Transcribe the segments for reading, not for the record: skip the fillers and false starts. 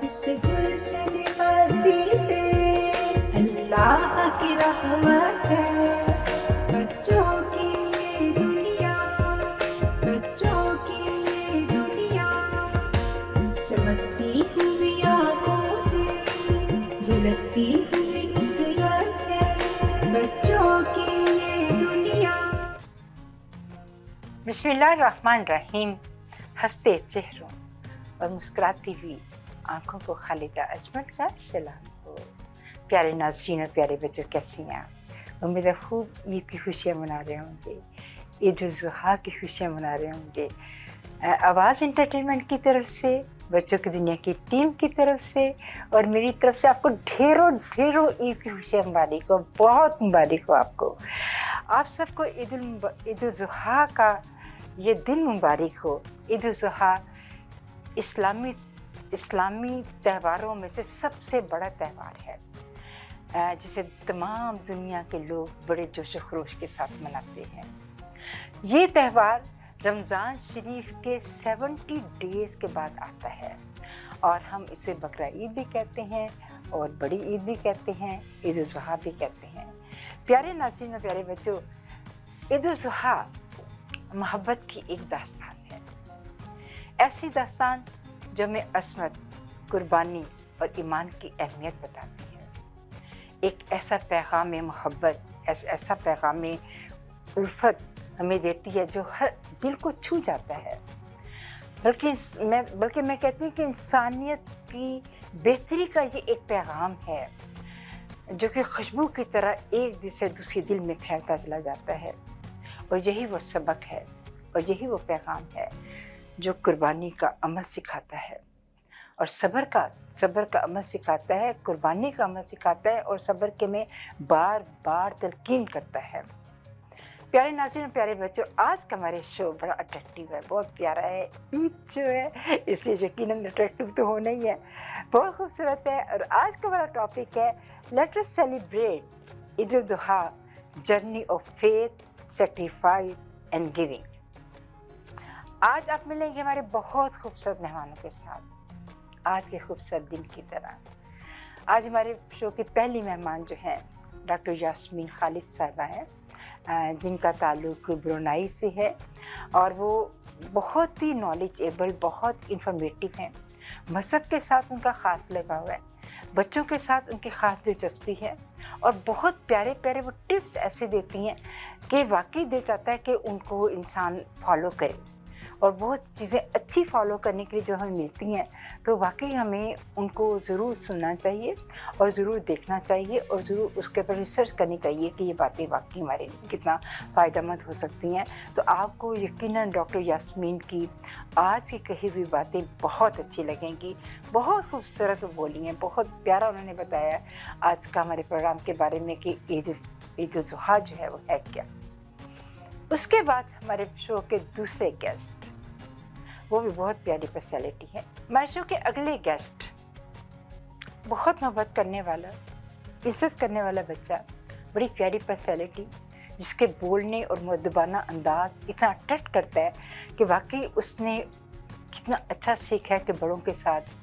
इस गुलशन बस्ती पे अल्लाह की रहमत है। बच्चों की ये दुनिया, बच्चों की ये दुनिया, चमकती हुई आंखों से झलकती हुई नुसरत है। बच्चों की ये दुनिया। बिस्मिल्लाहिर्रहमानिर्रहीम। हंसते चेहरों और मुस्कुराती हुई आंखों को खालिदा अजमल का सलाम हो। प्यारे नाज़रीन और प्यारे बच्चों, कैसी हैं आप? उम्मीद है खूब ईद की खुशियाँ मना रहे होंगे, ईद उल ज़ुहा की खुशियाँ मना रहे होंगे। आवाज़ एंटरटेनमेंट की तरफ से, बच्चों की दुनिया की टीम की तरफ से और मेरी तरफ से आपको ढेरों ढेरों ईद की खुशियाँ मुबारक हो, बहुत मुबारक हो आपको। आप सबको ईद उल ज़ुहा का ये दिन मुबारक हो। ईद उल ज़ुहा इस्लामी त्योहारों में से सबसे बड़ा त्यौहार है, जिसे तमाम दुनिया के लोग बड़े जोश व खरोश के साथ मनाते हैं। ये त्यौहार रमज़ान शरीफ के 70 डेज़ के बाद आता है और हम इसे बकरा ईद भी कहते हैं और बड़ी ईद भी कहते हैं, ईद उल ज़ुहा भी कहते हैं। प्यारे नाज़रीन और प्यारे बच्चों, ईद उल ज़ुहा मोहब्बत की एक दास्तान है, ऐसी दास्तान जो हमें अस्मत, कुर्बानी और ईमान की अहमियत बताती है। एक ऐसा पैगाम मोहब्बत, ऐसा पैगाम उल्फत हमें देती है जो हर दिल को छू जाता है। बल्कि मैं कहती हूँ कि इंसानियत की बेहतरी का ये एक पैगाम है जो कि खुशबू की तरह एक दिल से दूसरे दिल में फैलता चला जाता है। और यही वो सबक है और यही वो पैगाम है जो कुर्बानी का अमल सिखाता है और सब्र का अमल सिखाता है, कुर्बानी का अमल सिखाता है और सब्र के में बार बार तलकीन करता है। प्यारे नाज़रीन, प्यारे बच्चों, आज का हमारे शो बड़ा अट्रैक्टिव है, बहुत प्यारा है। ईद जो है इसलिए यकीनन अट्रैक्टिव तो होना ही है, बहुत खूबसूरत है। और आज का हमारा टॉपिक है let us celebrate Eid ul Zuha, journey of faith, sacrifice and giving. आज आप मिलेंगे हमारे बहुत खूबसूरत मेहमानों के साथ, आज के खूबसूरत दिन की तरह। आज हमारे शो की पहली मेहमान जो हैं डॉक्टर यास्मीन खालिद साहिबा हैं, जिनका ताल्लुक ब्रुनाई से है और वो बहुत ही नॉलेजेबल, बहुत इंफॉर्मेटिव हैं। मज़हब के साथ उनका ख़ास लगाव है, बच्चों के साथ उनकी ख़ास दिलचस्पी है और बहुत प्यारे प्यारे वो टिप्स ऐसे देती हैं कि वाकई दिल चाहता है कि उनको इंसान फॉलो करे। और बहुत चीज़ें अच्छी फॉलो करने के लिए जो हमें मिलती हैं तो वाकई हमें उनको ज़रूर सुनना चाहिए और ज़रूर देखना चाहिए और ज़रूर उसके ऊपर रिसर्च करनी चाहिए कि ये बातें वाकई हमारे लिए कितना फ़ायदेमंद हो सकती हैं। तो आपको यकीनन डॉक्टर यास्मीन की आज की कही हुई बातें बहुत अच्छी लगेंगी। बहुत खूबसूरत वो बोली हैं, बहुत प्यारा उन्होंने बताया आज का हमारे प्रोग्राम के बारे में कि ईद उल ज़ुहा जो है वो है क्या। उसके बाद हमारे शो के दूसरे गेस्ट, वो भी बहुत प्यारी पर्सनैलिटी है। हमारे शो के अगले गेस्ट बहुत मोहब्बत करने वाला, इज्जत करने वाला बच्चा, बड़ी प्यारी पर्सनैलिटी, जिसके बोलने और मुअद्दबाना अंदाज इतना अट्रैक्ट करता है कि वाकई उसने कितना अच्छा सीखा है कि बड़ों के साथ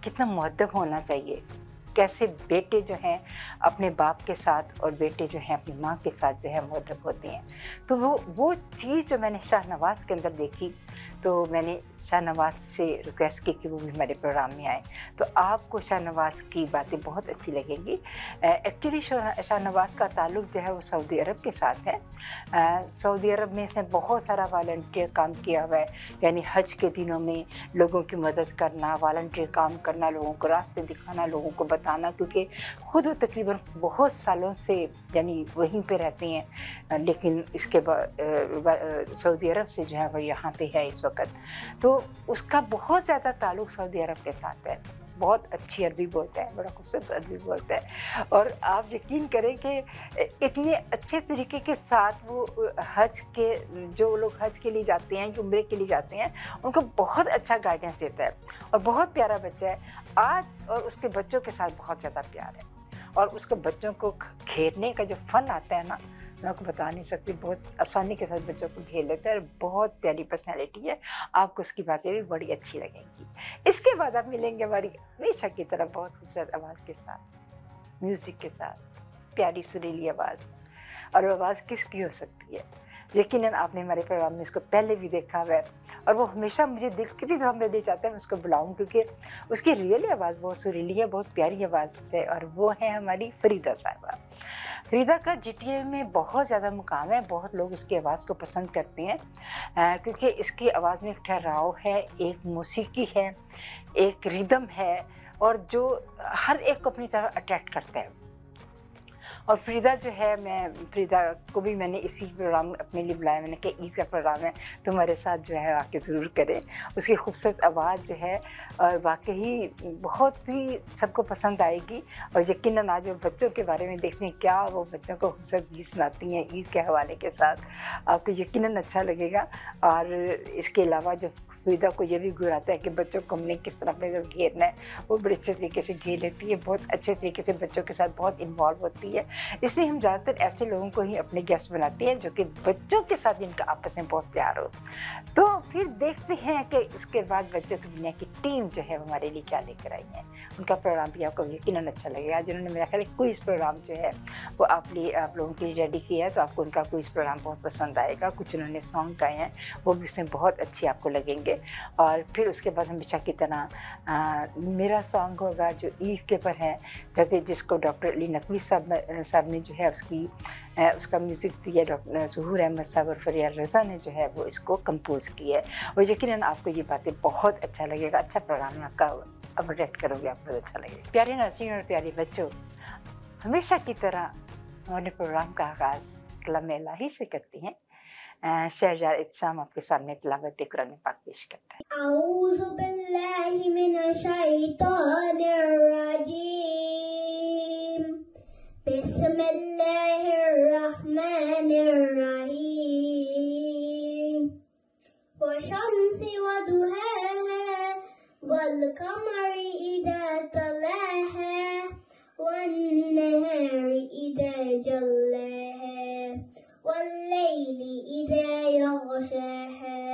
कितना मुअद्दब होना चाहिए, कैसे बेटे जो हैं अपने बाप के साथ और बेटे जो हैं अपनी माँ के साथ जो है मुअद्दब होते हैं। तो वो चीज़ जो मैंने शाहनवाज़ के अंदर देखी, तो मैंने शाहनवाज़ से रिक्वेस्ट की कि वो भी हमारे प्रोग्राम में आए। तो आपको शाहनवाज़ की बातें बहुत अच्छी लगेंगी। एक्चुअली शाहनवाज़ का ताल्लुक़ जो है वो सऊदी अरब के साथ है। सऊदी अरब में इसने बहुत सारा वॉलंटियर काम किया हुआ है, यानी हज के दिनों में लोगों की मदद करना, वॉलंटियर काम करना, लोगों को रास्ते दिखाना, लोगों को बताना, क्योंकि ख़ुद वो तकरीबन बहुत सालों से यानी वहीं पे रहती हैं, लेकिन इसके बाद सऊदी अरब से जो है वो यहाँ पे है इस वक्त। तो उसका बहुत ज़्यादा ताल्लुक़ सऊदी अरब के साथ है। बहुत अच्छी अरबी बोलता है, बड़ा खूबसूरत अरबी बोलता है और आप यकीन करें कि इतने अच्छे तरीके के साथ वो हज के जो लोग हज के लिए जाते हैं, उम्रे के लिए जाते हैं, उनको बहुत अच्छा गाइडेंस देता है और बहुत प्यारा बच्चा है आज। और उसके बच्चों के साथ बहुत ज़्यादा प्यार है और उसको बच्चों को खेलने का जो फ़न आता है ना, मैं आपको बता नहीं सकती, बहुत आसानी के साथ बच्चों को घेर लेता है और बहुत प्यारी पर्सनैलिटी है। आपको उसकी बातें भी बड़ी अच्छी लगेंगी। इसके बाद आप मिलेंगे हमारी हमेशा की तरह बहुत खूबसूरत आवाज़ के साथ, म्यूज़िक के साथ, प्यारी सुरीली आवाज़। और वो आवाज़ किसकी हो सकती है? यकीनन आपने हमारे प्रोग्राम में इसको पहले भी देखा हुआ है और वो हमेशा मुझे दिल कितनी दफ़ा मैं दिल चाहता है मैं उसको बुलाऊँ, क्योंकि उसकी रियली आवाज़ बहुत सुरीली है, बहुत प्यारी आवाज़ है और वो है हमारी फ़रीदा साहिबा। फ़रीदा का जीटीए में बहुत ज़्यादा मुकाम है, बहुत लोग उसकी आवाज़ को पसंद करते हैं क्योंकि इसकी आवाज़ में एक ठहराव है, एक मौसीकी है, एक रिदम है और जो हर एक को अपनी तरफ अट्रैक्ट करता है। और फ़रीदा जो है, मैं फ़रीदा को भी मैंने इसी प्रोग्राम अपने लिए बुलाया, मैंने कहा ईद का प्रोग्राम है, तुम्हारे साथ जो है आके ज़रूर करें। उसकी खूबसूरत आवाज़ जो है वाक़ई बहुत ही सबको पसंद आएगी और यकीनन आज वो बच्चों के बारे में देखने क्या वो बच्चों को खूबसूरत गीत सुनाती हैं ईद के हवाले के साथ, आपको यकीनन अच्छा लगेगा। और इसके अलावा जो फ़रीदा को ये भी गुण आता है कि बच्चों को हमने किस तरह अपने घर घेरना है, वो बड़े अच्छे तरीके से घेर लेती है, बहुत अच्छे तरीके से बच्चों के साथ बहुत इन्वॉल्व होती है। इसलिए हम ज़्यादातर ऐसे लोगों को ही अपने गेस्ट बनाते हैं जो कि बच्चों के साथ जिनका आपस में बहुत प्यार हो। तो फिर देखते हैं कि उसके बाद बच्चों की दुनिया की टीम जो है वो हमारे लिए क्या लेकर आई है। उनका प्रोग्राम भी आपको यकीनन अच्छा लगेगा। जिन्होंने मेरा ख्याल क्विज़ प्रोग्राम जो है वो आप लोगों के लिए रेडी किया है, तो आपको उनका क्विज़ प्रोग्राम बहुत पसंद आएगा। कुछ उन्होंने सॉन्ग गाए हैं वो भी उसमें बहुत अच्छे आपको लगेंगे। और फिर उसके बाद हमेशा की तरह मेरा सॉन्ग होगा जो ईद के पर है, क्योंकि जिसको डॉक्टर अली नकवी साहब ने जो है उसका म्यूज़िक दिया, डॉक्टर ज़हूर अहमद साहब और फरिया रज़ा ने जो है वो इसको कंपोज़ किया है। और यकीनन आपको ये बातें बहुत अच्छा लगेगा। अच्छा प्रोग्राम है आपका, अब अटेंड करोगे आपको अच्छा लगेगा। प्यारे नाज़रीन और प्यारे बच्चों, हमेशा की तरह हमारे प्रोग्राम का आगाज़ कलाम इलाही से करते हैं। शहरज़ाद इत्साम आपके सामने तिलावत कुरान पाक पेश करता है। أعوذ بالله من الشيطان الرجيم بسم الله الرحمن الرحيم والشمس وضحاها والقمر إذا طلاها والنهار إذا جلاها والليل إذا يغشاها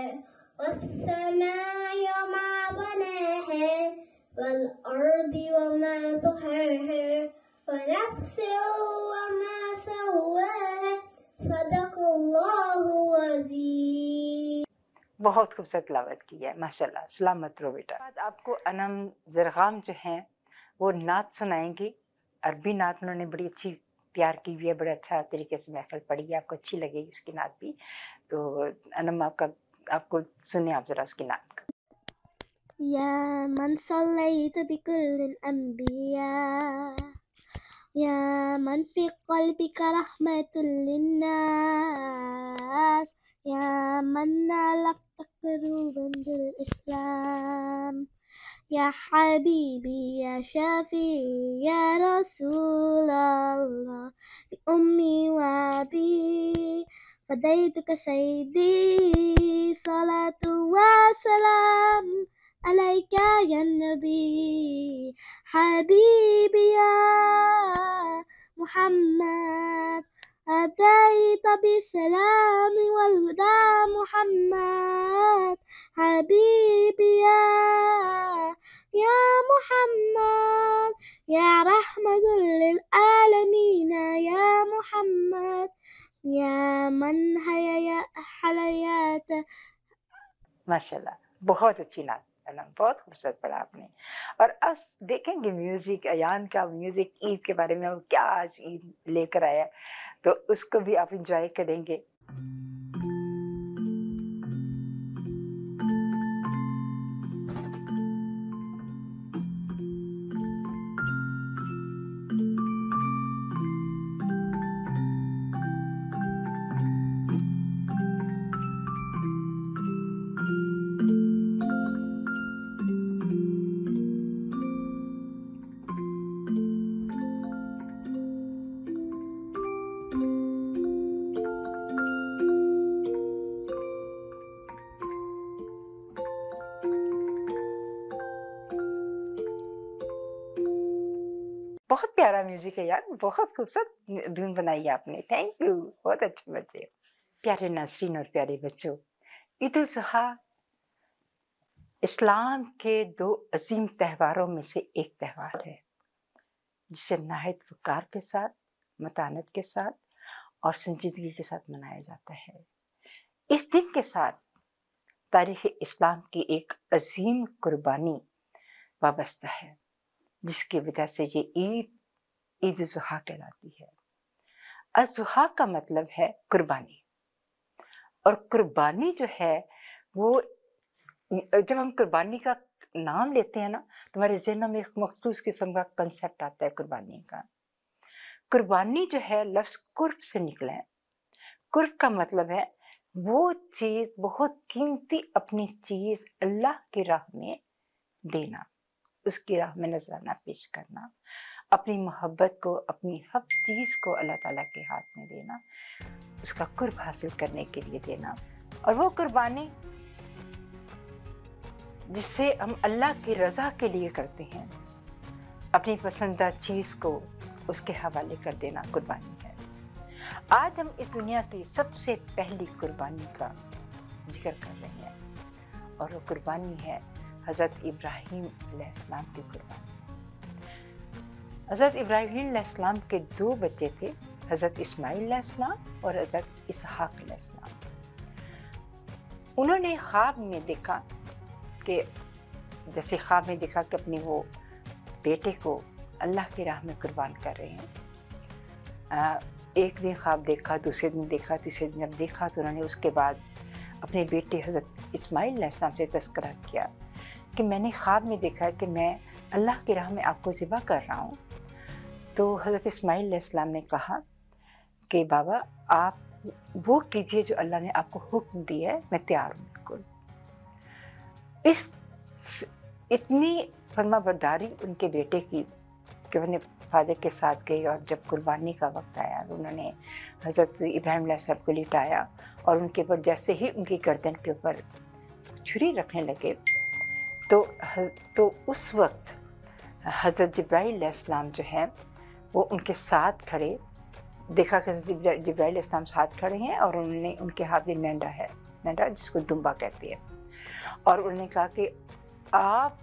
والسماء وما بناها والأرض وما طحاها ونفس وما سواها صدق الله العظيم. बहुत खूबसूरत तिलावत की है माशाल्लाह। सलामत रहो बेटा। बाद आपको अनम ज़रगाम जो हैं वो नात सुनाएंगी। अरबी नात उन्होंने बड़ी अच्छी तैयार की हुई है, बड़े अच्छा तरीके से महफिल पढ़ी है, आपको अच्छी लगेगी उसकी नात भी। तो अनम आपको सुने आप ज़रा उसकी नात। يا من صليت بكل الأنبياء يا من في قلبك رحمة للناس يا من نالت قلوبا بالإسلام يا حبيبي يا شافي يا رسول الله بأمي وأبي فديتك سيدي صلاة وسلام عليك يا النبي حبيبي يا محمد أتيت بالسلام والهدى محمد حبيبي يا محمد يا رحمة للعالمين يا محمد يا من حيا حياة. माशाल्लाह, बहुत अच्छी नात अनम, बहुत खूबसूरत पढ़ा आपने। और अब देखेंगे म्यूज़िक, अयान का म्यूज़िक ईद के बारे में वो क्या आज ईद लेकर आया, तो उसको भी आप इंजॉय करेंगे। बहुत प्यारा म्यूजिक है यार, बहुत खूबसूरत धुन बनाई है आपने, थैंक यू, बहुत अच्छे बच्चे। प्यारे नाज़रीन और प्यारे बच्चों, ईद उल ज़ुहा इस्लाम के 2 अजीम त्योहारों में से एक त्योहार है, जिसे नहायत वक़ार के साथ, मतानत के साथ और संजीदगी के साथ मनाया जाता है। इस दिन के साथ तारीख़ इस्लाम की एक अजीम कुर्बानी वाबस्ता है, जिसकी वजह से ये ईद उल ज़ुहा कहलाती है। अज़-ज़ुहा का मतलब है कुर्बानी, और कुर्बानी जो है वो जब हम कुर्बानी का नाम लेते हैं ना, तो हमारे ज़हनों में एक मख़सूस किस्म का कंसेप्ट आता है कुर्बानी का। कुर्बानी जो है लफ्ज़ कुर्ब से निकला है। कुर्ब का मतलब है वो चीज़, बहुत कीमती अपनी चीज़ अल्लाह की राह में देना, उसकी राह में नज़राना पेश करना, अपनी मोहब्बत को, अपनी हर चीज़ को अल्लाह ताला के हाथ में देना, उसका कुर्ब हासिल करने के लिए देना। और वो कुर्बानी जिससे हम अल्लाह की रज़ा के लिए करते हैं, अपनी पसंदीदा चीज़ को उसके हवाले कर देना कुर्बानी है। आज हम इस दुनिया की सबसे पहली कुर्बानी का जिक्र कर रहे हैं, और वो कुर्बानी है हज़रत इब्राहीम अलैहिस्सलाम की कुर्बानी। हज़रत इब्राहीम अलैहिस्सलाम के 2 बच्चे थे, हज़रत इस्माइल अलैहिस्सलाम और हज़रत इसहाक अलैहिस्सलाम। उन्होंने ख्वाब में देखा कि जैसे ख्वाब में देखा कि अपने वो बेटे को अल्लाह की राह में कुर्बान कर रहे हैं। एक दिन ख्वाब देखा, दूसरे दिन देखा, तीसरे दिन जब देखा तो उन्होंने उसके बाद अपने बेटे हज़रत इस्माइल अलैहिस्सलाम से तज़किरा किया कि मैंने ख्वाब में देखा है कि मैं अल्लाह की राह में आपको ज़िबा कर रहा हूँ। तो हज़रत इस्माइल अलैहिस्सलाम ने कहा कि बाबा आप वो कीजिए जो अल्लाह ने आपको हुक्म दिया है, मैं तैयार हूँ बिल्कुल। इस इतनी फर्माबरदारी उनके बेटे की कि उन्हें फादर के साथ गए, और जब कुर्बानी का वक्त आया तो उन्होंने हज़रत इब्राहीम अलैहिस्सलाम को लिटाया और उनके ऊपर जैसे ही उनकी गर्दन के ऊपर छुरी रखने लगे तो उस वक्त हज़रत जिब्राईल अलैहिस्सलाम जो हैं वो उनके साथ खड़े, देखा कि जिब्राईल अलैहिस्सलाम साथ खड़े हैं और उन्होंने उनके हाथ में मेंढा है, मेंढा जिसको दुम्बा कहते हैं, और उन्होंने कहा कि आप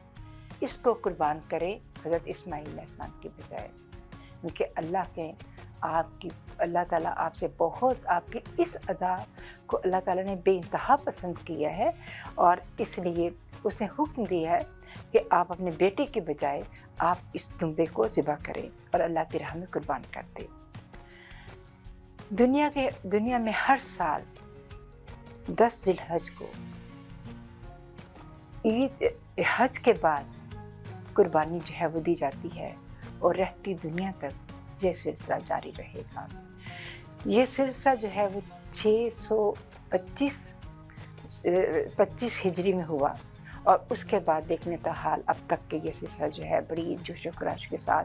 इसको कुर्बान करें हज़रत इस्माइल अलैहिस्सलाम की बजाय, क्योंकि अल्लाह ताला आपसे बहुत, आपकी इस अदा को अल्लाह ताला ने बेइंतहा पसंद किया है, और इसलिए उसने हुक्म दिया है कि आप अपने बेटे के बजाय आप इस दुम्बे को ज़िबा करें और अल्लाह की राह में कुर्बान कर दें। दुनिया में हर साल 10 ज़िलहज को ईद हज के बाद कुर्बानी जो है वो दी जाती है, और रहती दुनिया तक ये सिलसिला जारी रहेगा। ये सिलसिला जो है वो 625 हिजरी में हुआ, और उसके बाद देखने का हाल अब तक के ये सिलसिला जो है बड़ी जोश व खरोश के साथ,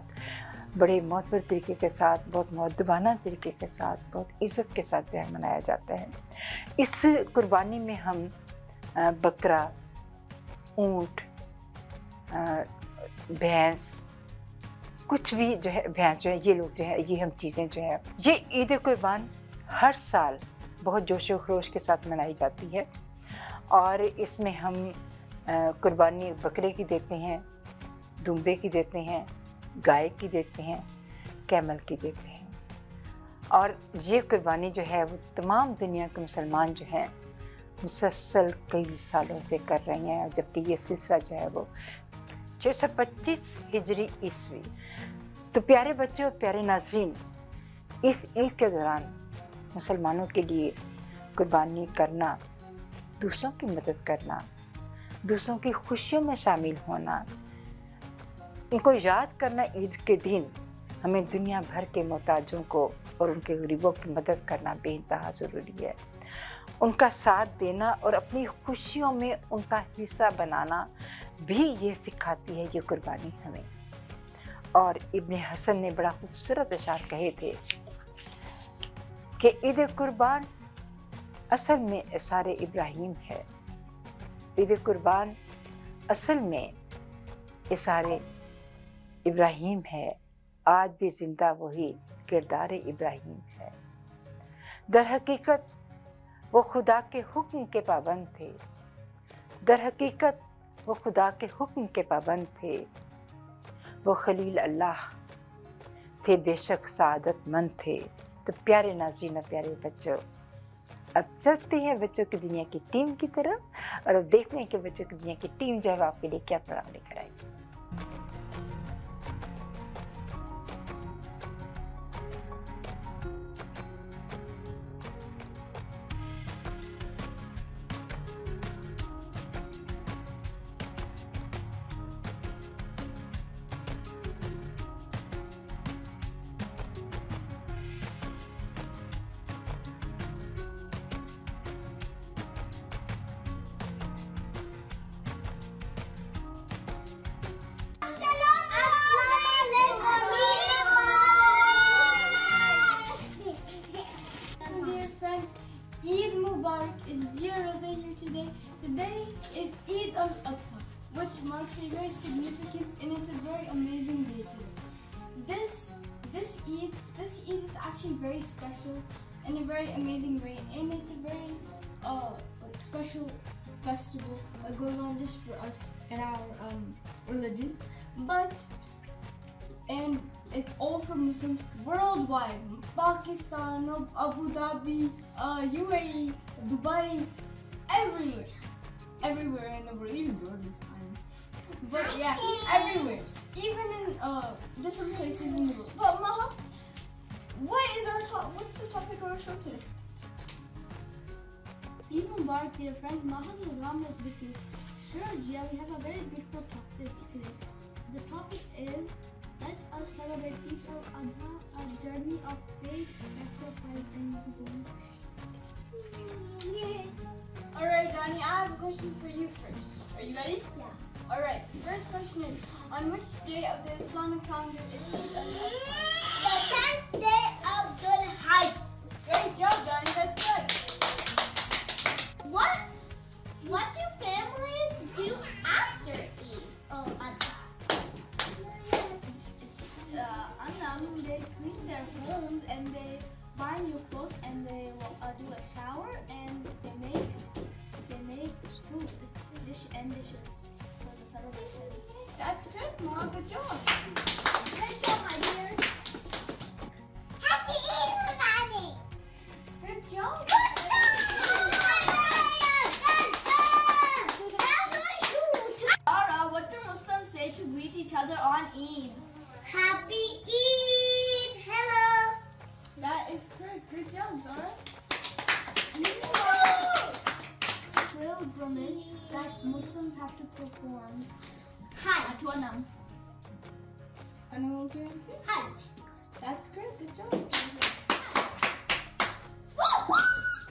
बड़े मोहब्बत तरीके के साथ, बहुत मुअद्दबाना तरीके के साथ, बहुत इज़्ज़त के साथ जो है मनाया जाता है। इस कुर्बानी में हम बकरा, ऊँट, भैंस, कुछ भी जो है, भैंस जो है, ये लोग जो है, ये हम चीज़ें जो है, ये ईद कुर्बान हर साल बहुत जोश व खरोश के साथ मनाई जाती है, और इसमें हम कुर्बानी बकरे की देते हैं, दुम्बे की देते हैं, गाय की देते हैं, कैमल की देते हैं। और ये कुर्बानी जो है वो तमाम दुनिया के मुसलमान जो हैं मुसलसल कई सालों से कर रहे हैं, जबकि ये सिलसिला जो है वो 625 हिजरी ईस्वी। तो प्यारे बच्चों, प्यारे नाज़रीन, इस ईद के दौरान मुसलमानों के लिए कुर्बानी करना, दूसरों की मदद करना, दूसरों की खुशियों में शामिल होना, इनको याद करना, ईद के दिन हमें दुनिया भर के मोहताजों को और उनके गरीबों की मदद करना बेइंतहा ज़रूरी है। उनका साथ देना और अपनी खुशियों में उनका हिस्सा बनाना भी ये सिखाती है ये कुर्बानी हमें। और इब्ने हसन ने बड़ा खूबसूरत अशार कहे थे कि ईद कुर्बान असल में इसारे इब्राहीम है। ईद कुर्बान असल में इसारे इब्राहीम है, आज भी जिंदा वही किरदार इब्राहिम है। दर हकीकत वो खुदा के हुक्म के पाबंद थे, दर हकीकत वो खुदा के हुक्म के पाबंद थे। वो खलील अल्लाह थे, बेशक सआदतमंद थे। तो प्यारे नाज़रीन, प्यारे बच्चों, अब चलते हैं बच्चों की दुनिया की टीम की तरफ और अब देखते हैं कि बच्चों की दुनिया की टीम जो है वो आपके लिए क्या प्रोग्राम लेकर आएगी। Dear friends, Eid Mubarak is Dear Rosa here today. Today is Eid al-Adha, which marks a very significant and it's a very amazing day today. This Eid is actually very special in a very amazing way, and it's a very like special festival that goes on just for us in our religion, and it's all for Muslims worldwide. Pakistan, Abu Dhabi, UAE, Dubai, everywhere in the world, even Jordan. But yeah, everywhere, even in different places in the world. But Maha, what's the topic of our show today? Eid Mubarak, dear friends. Maha's Ram is with you. Sure, Gia, we have a very beautiful topic today. The topic is let us celebrate Eid al-Adha, a journey of faith, sacrifice, and giving. Alright, Donnie, I have a question for you first. Are you ready? Yeah. Alright, the first question is, on which day of the Islamic calendar is Eid al-Adha? The 10th day of Dhul Hajj. Great job, Donnie, that's good. What do families do after Eid al-Adha? They clean their homes and they buy new clothes and they will do a shower and they make food, dishes for the celebration. That's good, Mom, good job. Great job, my dear. Happy Eid al-Adha. Good job. Zara, what do Muslims say to greet each other on Eid? Happy Eid! Hello! That is correct. Good job, Zara. Pilgrimage that Muslims have to perform. Hajj. Anyone do anything? Hajj. That's great. Good job.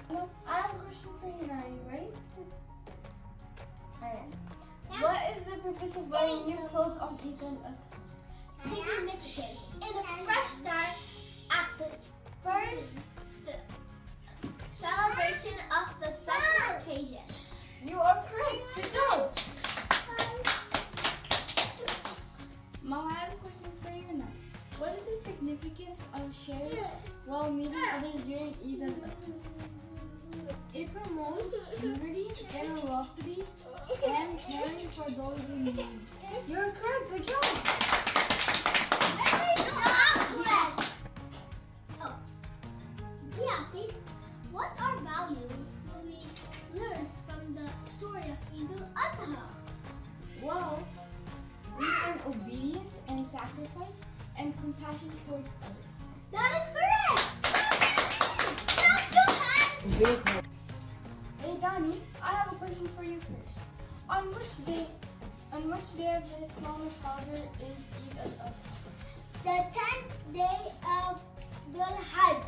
Hello, I have a question for you now. Are you ready? Alright. What is the purpose of wearing new clothes on Eid al-Adha? Significance and a fresh start at the first celebration of the special occasion. You are correct. Good job. Mom, I have a question for you now. What is the significance of sharing while meeting others during Eid al-Adha? It promotes unity, generosity, and caring for those in need. You're correct. Good job. What are values we learn from the story of Eid al-Adha? Well, we learn obedience and sacrifice and compassion towards others. That is correct! Hey Donnie, I have a question for you first. On which day of the Islamic calendar is Eid al-Adha? The 10th day of Dhul Hajj.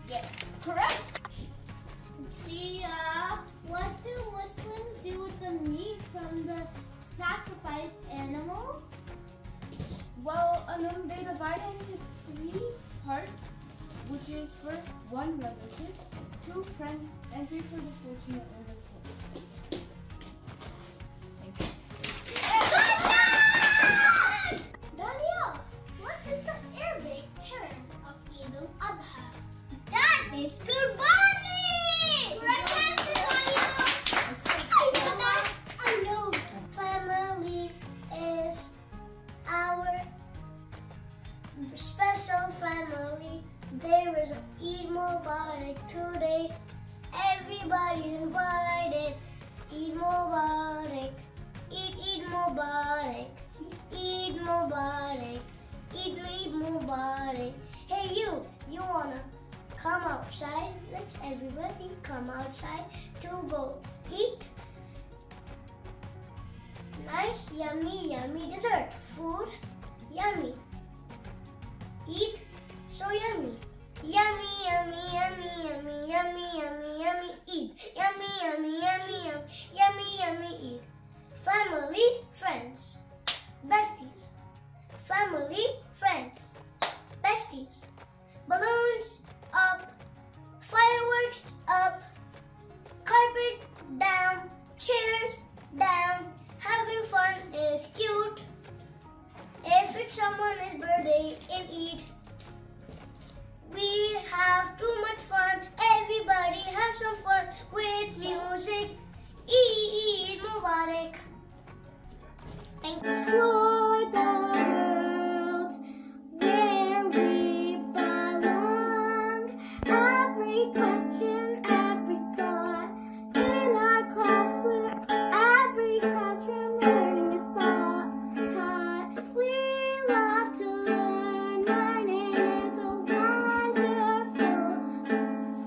Yes, correct. Gia, what do Muslims do with the meat from the sacrificed animal? Well, they divide it into 3 parts, which is for 1 relatives, 2 friends, and 3 for the fortunate and the poor. Thank you. Daniel, what is Mubarak today. Everybody's invited. Eid Mubarak. Eid Mubarak. Eid Mubarak. Eid Mubarak. Hey you wanna come outside? Let's everybody come outside to go eat nice, yummy dessert. Food, yummy. Eat, so yummy. Yummy, yummy, yummy, yummy, yummy, yummy, yummy, eat. Yummy, yummy, yummy, yummy, yummy, yummy, eat. Family, friends, besties. Family, friends, besties. Balloons up, fireworks up, carpet down, chairs down. Having fun is cute. If it's someone's birthday in Eid, we have too much fun. Everybody have some fun with music. Eid Mubarak. Explore the world where we belong. Every question, every thought in our classroom. Every classroom learning is taught. We love to learn. Learning is a wonderful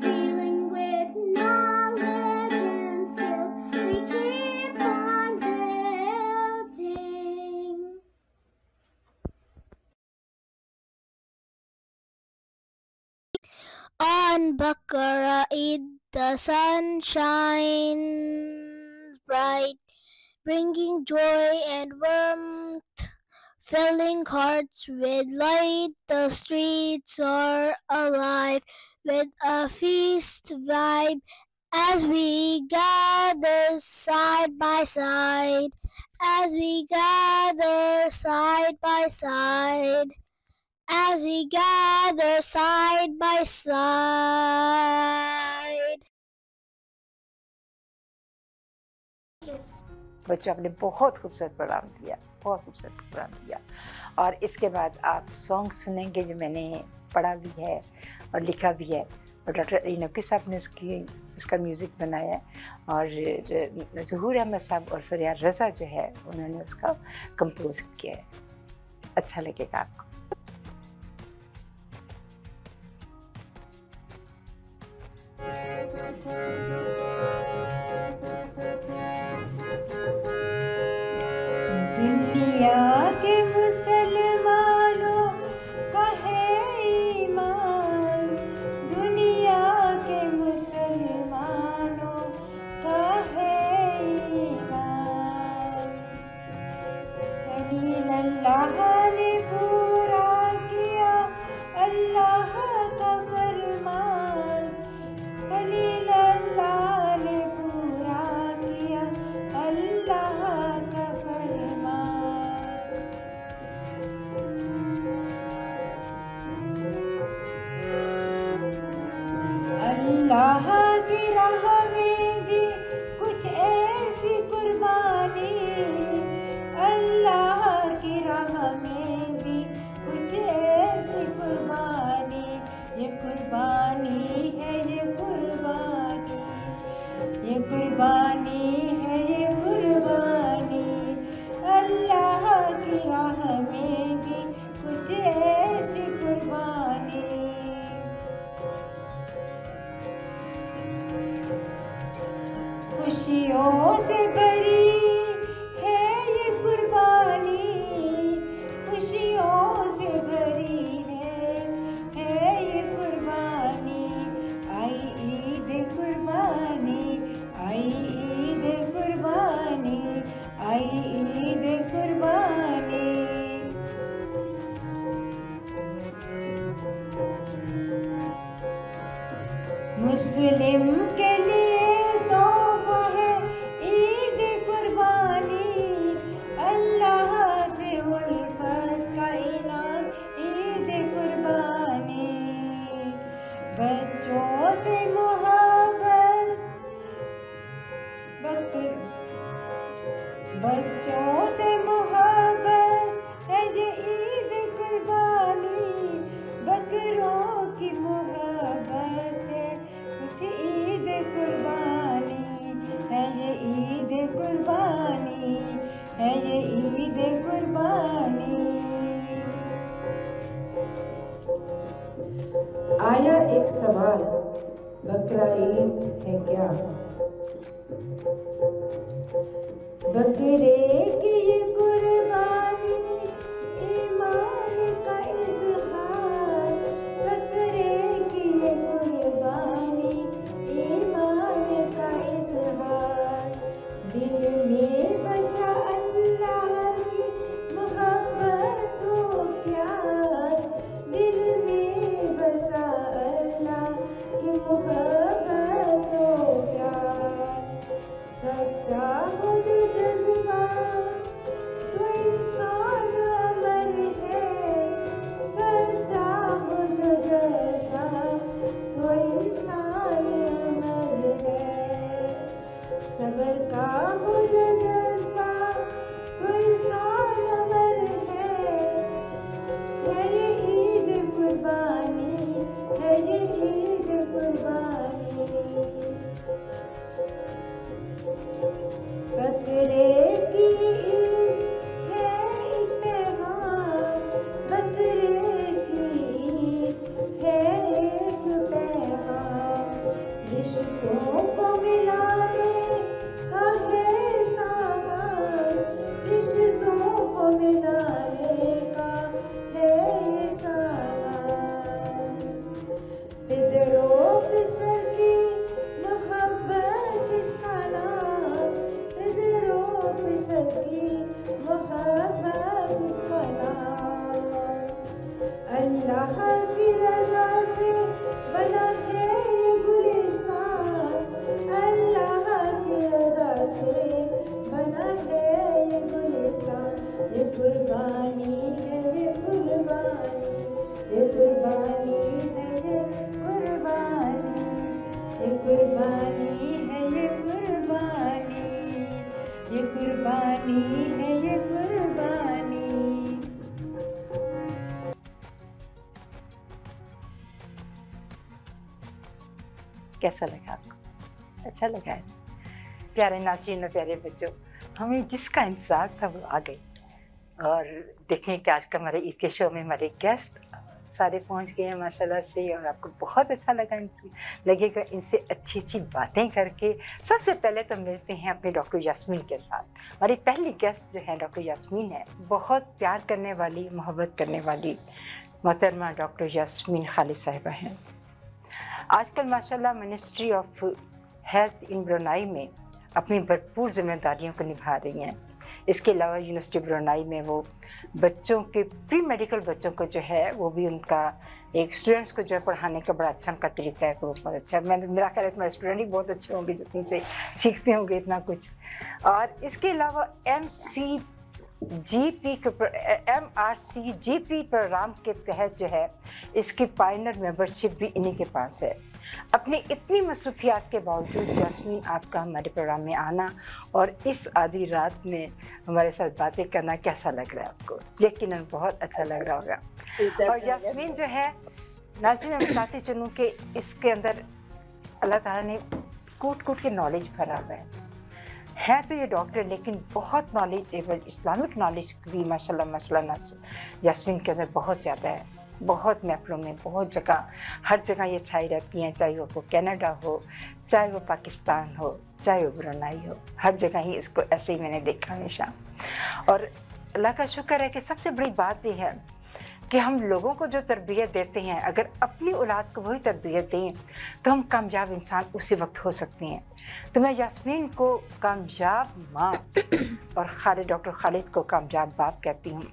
feeling with knowledge and skills. We keep on building. On Bakara Eid, the sun shines bright, bringing joy and warmth, filling hearts with light. The streets are alive with a feast vibe as we gather side by side, as we gather side by side. As we gather side by side. बच्चों आपने बहुत खूबसूरत programme दिया, बहुत खूबसूरत programme दिया। और इसके बाद आप सॉन्ग सुनेंगे जो मैंने पढ़ा भी है और लिखा भी है, और डॉक्टर इनोकी साहब ने उसका म्यूज़िक बनाया है, और ज़हूर अहमद साहब और फरियाद रज़ा जो है उन्होंने उसका कंपोज किया है। अच्छा लगेगा आपको। दुनिया के मुसलमानों का है ईमान, दुनिया के मुसलमानों का है ईमान। खलील अल्लाह ने पूरा किया अल्लाह का फरमान, खलील अल्लाह ने पूरा किया अल्लाह का अल्लाह की राह में दी कुछ ऐसी कुर्बानी, अल्लाह की राह में दी कुछ ऐसी कुर्बानी। ये कुर्बानी है, ये कुर्बानी, ये कुर्बानी है, ये कुर्बानी। अल्लाह की राह में दी कुछ ऐसी कुर्बानी। खुशियों से भरी है ये कुर्बानी, खुशियों से भरी है ये कुर्बानी। आई ईद कुर्बानी, आई ईद कुर्बानी, आई ईद कुर्बानी। मुस्लिम के लिए तोहफा है ईद कुर्बानी, अल्लाह से उल्फत का ऐलान ईद कुर्बानी। बच्चों से मोहब्बत, बच्चों से मोहब्बत है ये ईद कुर्बानी। बकरों की मोहब्बत है ये ईद कुर्बानी। आया एक सवाल, बकरा ईद है क्या? बकरे की ये कुर्बानी ईमान का इज़हार। बकरे की ये कुर्बानी ईमान का इज़हार। दिल में बसा अल्लाह की मोहब्बत को प्यार। दिल में बसा अल्लाह की मोहब्बत को प्यार। सच्चा हो जो जज्बा तो इंसान अमर है। सच्चा हो जो जज्बा तो इंसान अमर है। सबर का हो जो जज्बा तो इंसान अमर है। ये ईद कुर्बानी है, ये ईद कुर्बानी। बकरे की ईद है एक पैगाम। बकरे की ईद है एक पैगाम। रिश्तों को मिलाने का है सामान। रिश्तों को मिलाने का है ये सामान। पिदरो पिसर की मोहब्बत इसका नाम। पिदरो पिसर की मोहब्बत इसका नाम। अल्लाह की रज़ा से बना है ये गुलिस्तान। अल्लाह की रज़ा से बना है ये गुलिस्तान। ये कुर्बानी है, ये कुर्बानी। ये कुर्बानी है, ये कुर्बानी। ये कुर्बानी है, ये कुर्बानी। ये कुर्बानी है, ये कुर्बानी। कैसा लगा आपको? अच्छा लगा है? प्यारे नाज़रीन और प्यारे बच्चों, हमें जिसका इंतज़ार था वो आ गई। और देखें कि आज का हमारे ईद के शो में हमारे गेस्ट सारे पहुंच गए हैं माशाल्लाह से, और आपको बहुत अच्छा लगेगा इनसे अच्छी अच्छी बातें करके। सबसे पहले तो मिलते हैं अपने डॉक्टर यास्मीन के साथ। हमारी पहली गेस्ट जो है डॉक्टर यास्मीन है। बहुत प्यार करने वाली, मोहब्बत करने वाली मोहतरमा डॉक्टर यास्मीन खालिद साहिबा हैं। आजकल माशाल्लाह ministry of health in Brunei में अपनी भरपूर जिम्मेदारियों को निभा रही हैं। इसके अलावा यूनिवर्सिटी ब्रुनाई में वो बच्चों के प्री मेडिकल बच्चों को जो है वो भी उनका एक स्टूडेंट्स को जो है पढ़ाने का बड़ा अच्छा उनका तरीका है, वो बहुत अच्छा। मेरा ख्याल है तुम्हारे स्टूडेंट ही बहुत अच्छे होंगे जो तुमसे सीखते होंगे इतना कुछ। और इसके अलावा MRCGP प्रोग्राम के तहत जो है इसकी पायनियर मेंबरशिप भी इन्हीं के पास है। अपनी इतनी मसरूफियात के बावजूद यास्मीन आपका हमारे प्रोग्राम में आना और इस आधी रात में हमारे साथ बातें करना कैसा लग रहा है आपको? यकीनन बहुत अच्छा लग रहा होगा। और यास्मीन जो है नाज़रीन मैं बताती चलूँ कि इसके अंदर अल्लाह ताला ने कूट कूट के नॉलेज भरा हुआ है तो ये डॉक्टर, लेकिन बहुत नॉलेजेबल इस्लामिक नॉलेज भी माशाल्लाह यास्मीन के अंदर बहुत ज़्यादा है। बहुत महफिलों में बहुत जगह, हर जगह ये छाई रहती हैं, चाहे वो कनाडा हो, चाहे वो पाकिस्तान हो, चाहे वो ब्रुनाई हो, हर जगह ही इसको ऐसे ही मैंने देखा हमेशा। और अल्लाह का शुक्र है कि सबसे बड़ी बात ये है कि हम लोगों को जो तरबियत देते हैं, अगर अपनी औलाद को वही तरबियत दें तो हम कामयाब इंसान उसी वक्त हो सकते हैं। तो मैं यास्मीन को कामयाब माँ और डॉक्टर खालिद को कामयाब बाप कहती हूँ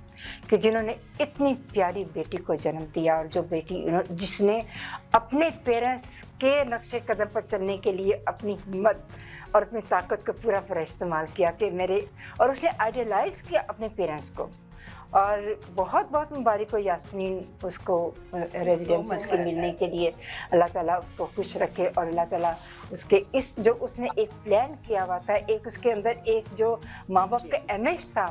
कि जिन्होंने इतनी प्यारी बेटी को जन्म दिया, और जो बेटी जिसने अपने पेरेंट्स के नक्शे कदम पर चलने के लिए अपनी हिम्मत और अपनी ताकत को पूरा इस्तेमाल किया कि और उसने आइडियलाइज किया अपने पेरेंट्स को। और बहुत बहुत मुबारक हो यास्मीन उसको रेजिडेंस उसके मिलने के लिए। अल्लाह ताला उसको खुश रखे और अल्लाह ताला उसके इस जो उसने एक प्लान किया हुआ था, एक उसके अंदर एक जो माँ बाप का इमेज था,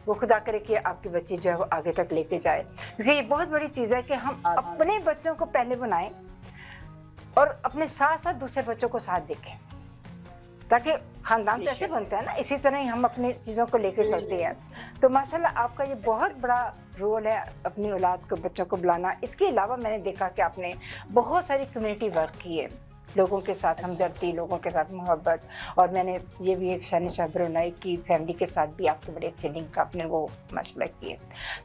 वो खुदा करे कि आपके बच्चे जो है वो आगे तक लेके जाए। क्योंकि ये बहुत बड़ी चीज़ है कि हम अपने बच्चों को पहले बनाएं और अपने साथ साथ दूसरे बच्चों को साथ देखें, ताकि खानदान तो ऐसे बनता है ना, इसी तरह ही हम अपनी चीज़ों को लेकर चलते हैं। तो माशाल्लाह आपका ये बहुत बड़ा रोल है अपनी औलाद को, बच्चों को बुलाना। इसके अलावा मैंने देखा कि आपने बहुत सारी कम्युनिटी वर्क की है, लोगों के साथ हमदर्दी, लोगों के साथ मोहब्बत, और मैंने ये भी एक शानी शाबरुनाई की फैमिली के साथ भी आपके बड़े अच्छे लिंक आपने वो माशाल्लाह किए।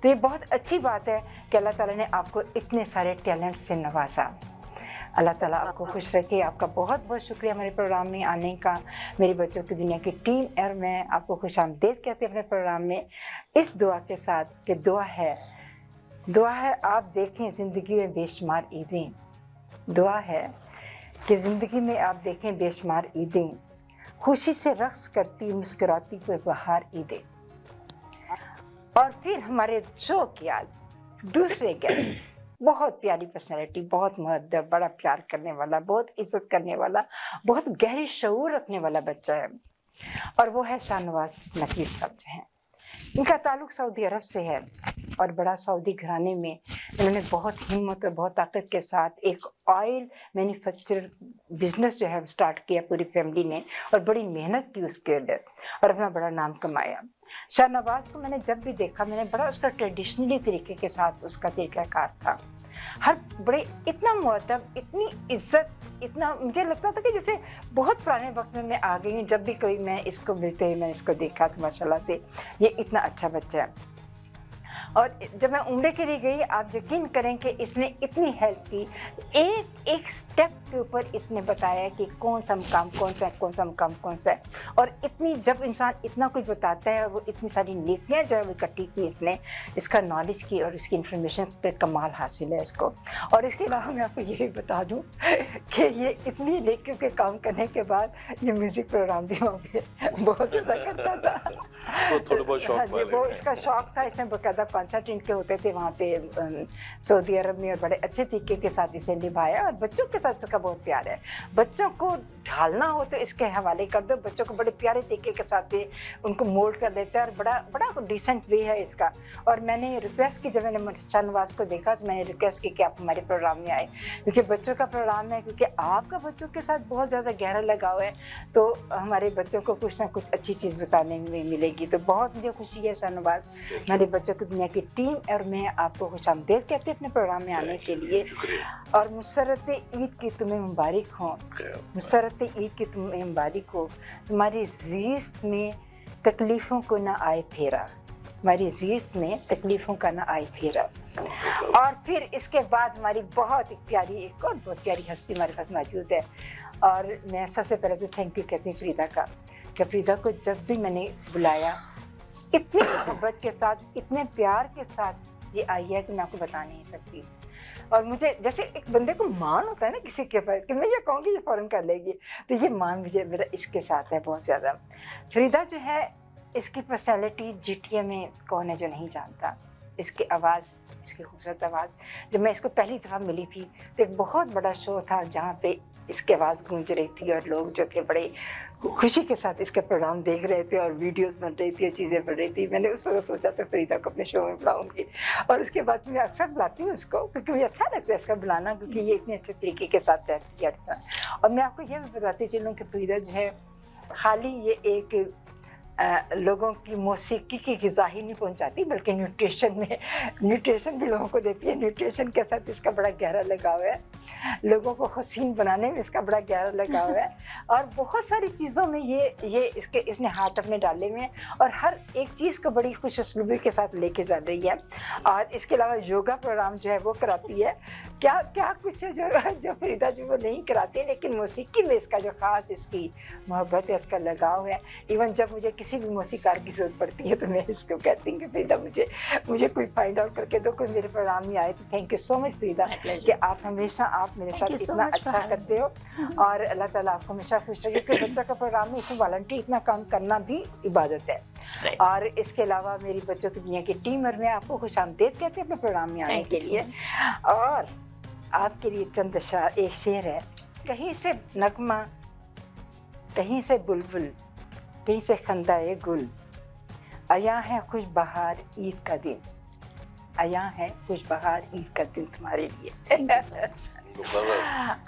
तो ये बहुत अच्छी बात है कि अल्लाह ताला ने आपको इतने सारे टैलेंट से नवाजा। अल्लाह ताला आपको खुश रखे। आपका बहुत बहुत शुक्रिया हमारे प्रोग्राम में आने का। मेरी बच्चों की दुनिया की टीम और मैं आपको खुश आमदीद कहते हैं अपने प्रोग्राम में, इस दुआ के साथ कि दुआ है आप देखें ज़िंदगी में बेशुमार ईदें, दुआ है कि ज़िंदगी में आप देखें बेशुमार ईदें, खुशी से रक्स करती मुस्कुराती कोई बहार ईदें। और फिर हमारे शो की आज दूसरे गेस्ट, बहुत प्यारी पर्सनैलिटी, बहुत मुहद्दब, बड़ा प्यार करने वाला, बहुत इज्जत करने वाला, बहुत गहरी शऊर रखने वाला बच्चा है, और वो है शाहनवाज नकवी साहब जो हैं। इनका ताल्लुक सऊदी अरब से है और बड़ा सऊदी घराने में इन्होंने बहुत हिम्मत और बहुत ताकत के साथ एक ऑयल मैन्युफैक्चर बिजनेस जो है स्टार्ट किया पूरी फैमिली ने, और बड़ी मेहनत की उसके अंदर और अपना बड़ा नाम कमाया। शाहनवाज को मैंने जब भी देखा, मैंने बड़ा उसका ट्रेडिशनली तरीके के साथ उसका तरीक़ाकार था, हर बड़े इतना मुअद्दब, इतनी इज्जत, इतना मुझे लगता था कि जैसे बहुत पुराने वक्त में मैं आ गई हूँ। जब भी कोई मैं इसको मिलते हुए मैंने इसको देखा तो माशाल्लाह से ये इतना अच्छा बच्चा है। और जब मैं उम्रे के लिए गई, आप यकीन करें कि इसने इतनी हेल्प की, एक एक स्टेप के ऊपर इसने बताया कि कौन सा मकाम कौन सा है, कौन सा मकाम कौन सा है। और इतनी, जब इंसान इतना कुछ बताता है, वो इतनी सारी नीतियाँ जो है वो इकट्ठी की इसने, इसका नॉलेज की और इसकी इन्फॉर्मेशन पे कमाल हासिल है इसको। और इसके अलावा मैं आपको ये भी बता दूँ कि ये इतनी लेकिन के काम करने के बाद ये म्यूज़िक प्रोग्राम भी वहाँ पे बहुत ज़्यादा करता था। वो थोड़ा बहुत शौक वाले वो इसका शौक था। इसमें बाकायदा 5-6 टीम के होते थे वहाँ पे सऊदी अरब में, और बड़े अच्छे तरीके के साथ इसे निभाया। और बच्चों के साथ इसका बहुत प्यार है, बच्चों को ढालना हो तो इसके हवाले कर दो, बच्चों को बड़े प्यारे तरीके के साथ उनको मोल्ड कर देता है, और बड़ा डिसेंट वे है इसका। और मैंने रिक्वेस्ट की, जब मैंने शाहनवाज को देखा तो मैंने रिक्वेस्ट की कि आप हमारे प्रोग्राम में आए, क्योंकि बच्चों का प्रोग्राम है, क्योंकि आपका बच्चों के साथ बहुत ज़्यादा गहरा लगाव है, तो हमारे बच्चों को कुछ ना कुछ अच्छी चीज़ बताने में मिलेगी। तो बहुत मुझे खुशी है शाहनवाज, हमारे बच्चों की दुनिया की टीम और मैं आपको खुशामदीद कहते हैं अपने प्रोग्राम में आने के लिए। और मुसर्रत ईद की तुम्हें मुबारक हो, मुसर्रत ईद की तुम्हें मुबारक हो। तुम्हारी ज़िस्त में तकलीफ़ों को ना आए फेरा, हमारी ज़िस्त में तकलीफ़ों का ना आए फेरा। और फिर इसके बाद हमारी बहुत प्यारी एक और बहुत प्यारी हस्ती हमारे पास मौजूद है, और मैं सबसे पहले तो थैंक यू कहती हूँ फरीदा का, कि फरीदा को जब भी मैंने बुलाया इतनी मोहब्बत के साथ, इतने प्यार के साथ ये आई है कि मैं आपको बता नहीं सकती। और मुझे जैसे एक बंदे को मान होता है ना किसी के ऊपर कि मैं ये कहूँगी ये फ़ौरन कर लेगी, तो ये मान मुझे मेरा इसके साथ है बहुत ज़्यादा। फरीदा जो है, इसकी पर्सनैलिटी जीटीए में कौन है जो नहीं जानता, इसकी आवाज़, इसकी खूबसूरत आवाज़। जब मैं इसको पहली दफ़ा मिली थी तो एक बहुत बड़ा शो था जहाँ पे इसकी आवाज़ गूंज रही थी, और लोग जो थे बड़े खुशी के साथ इसके प्रोग्राम देख रहे थे, और वीडियोस बन रही थी, चीज़ें बन रही थी। मैंने उस वक्त सोचा था फरीदा को अपने शो में बुलाऊंगी, और उसके बाद मैं अक्सर बुलाती हूँ उसको, क्योंकि मुझे अच्छा लगता है इसका बुलाना, क्योंकि ये इतने अच्छे तरीके के साथ रहती है अक्सर। और मैं आपको ये भी बताती चलूँ कि फरीदा जो है, खाली ये एक लोगों की मौसीकी की ग़िज़ा ही नहीं पहुंचाती, बल्कि न्यूट्रिशन भी लोगों को देती है। न्यूट्रिशन के साथ इसका बड़ा गहरा लगाव है, लोगों को हसीन बनाने में इसका बड़ा गहरा लगाव है, और बहुत सारी चीज़ों में ये इसने हाथ अपने डाले में, और हर एक चीज़ को बड़ी खुश असलूबी के साथ लेके जा रही है। और इसके अलावा योगा प्रोग्राम जो है वो कराती है, क्या कुछ है जो फरीदा जो वो नहीं कराती, लेकिन मौसीकी में इसका जो ख़ास इसकी मोहब्बत है, इसका लगाव है। इवन जब मुझे किसी भी मौसीकार की ज़रूरत पड़ती है तो मैं इसको कहती हूँ कि फरीदा मुझे कोई फाइंड आउट करके दो, कोई मेरे प्रोग्राम में आए। तो thank you so much Farida कि आप हमेशा आप मेरे साथ इतना अच्छा करते हो, और अल्लाह ताला आपको हमेशा खुश रखे। कि बच्चों का प्रोग्राम में इसमें वॉलंटियर इतना काम करना भी इबादत है। और इसके अलावा मेरी बच्चों की दुनिया की टीम और मैं आपको खुशामदीद कहते हैं अपने प्रोग्राम में आने के लिए। और आपके लिए चंद एक शेर है, कहीं से नगमा, कहीं से बुलबुल, कहीं से खंदाए गुल, आया है खुश बहार ईद का दिन। आया है कुछ बहार ईद का दिन तुम्हारे लिए।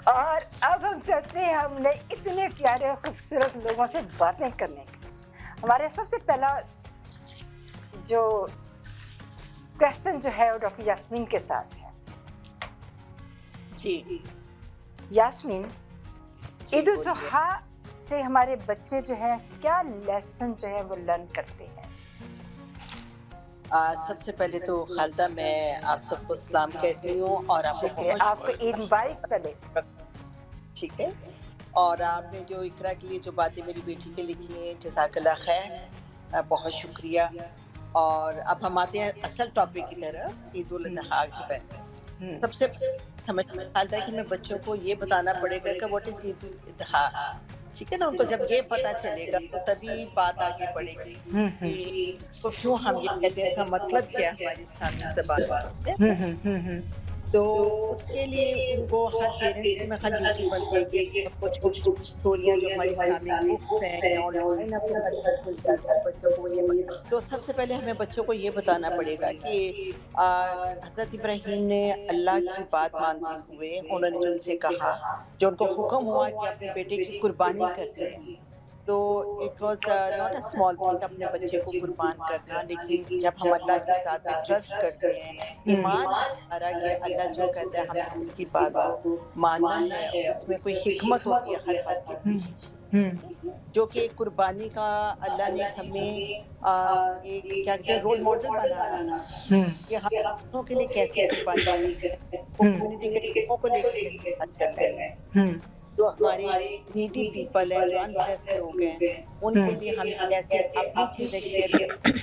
और अब हम चलते हैं हमने इतने प्यारे और खूबसूरत लोगों से बातें करने के। हमारे सबसे पहला जो क्वेश्चन जो है वो डॉक्टर यास्मीन के साथ है। जी यास्मीन, ईद उल जुहा से हमारे बच्चे जो है क्या लेसन जो है वो लर्न करते हैं? सबसे पहले तो खालदा मैं आप सबको सलाम कहती हूँ और आपको ईद मुबारक पहले। ठीक है। और आपने जो इकरा के लिए जो बातें मेरी बेटी के लिखी हैं, जज़ाकल्लाह खैर, बहुत शुक्रिया। और अब हम आते हैं असल टॉपिक की तरफ, ईद उल अज़हा जो है। सबसे समझ में आता है कि मैं बच्चों को ये बताना पड़ेगा कि व्हाट इज ईद उल अज़हा, ठीक है ना। उनको जब ये पता चलेगा तो तभी बात आगे बढ़ेगी कि तो क्यों हम ये कहते हैं, इसका मतलब क्या है हमारी इस्लामी ज़बान। तो उसके लिए उनको हर पेरेंट्स में हर ड्यूटी बनती है कि कुछ स्टोरियाँ जो हमारी इस्लामिक बुक्स हैं ऑनलाइन अपने बच्चों को ये, तो सबसे पहले हमें बच्चों को ये बताना पड़ेगा कि हज़रत इब्राहीम ने अल्लाह की बात मानते हुए उन्होंने जो उनसे कहा, जो उनको हुक्म हुआ कि अपने बेटे की कुर्बानी करते हैं, तो it was not a small thing अपने बच्चे को कुर्बान करना। लेकिन जब हम अल्लाह के साथ ट्रस्ट करते हैं, ईमान हमारा ये अल्लाह जो कहता है हमें उसकी बात को मानना है, और उसमें कोई हिकमत होती है हर बात के पीछे, जो कि कुर्बानी का अल्लाह ने हमें एक क्या कहते हैं रोल मॉडल बनाना कि हम बच्चों के लिए कैसे कुर्बानी करें, कम्युनिटी के लोगों को लेकर कैसे बात करना है, जो हमारे नीडी पीपल है, जो अनप्रेस्ड लोग हैं, उनके लिए हम कैसे अपनी चीजें शेयर करें।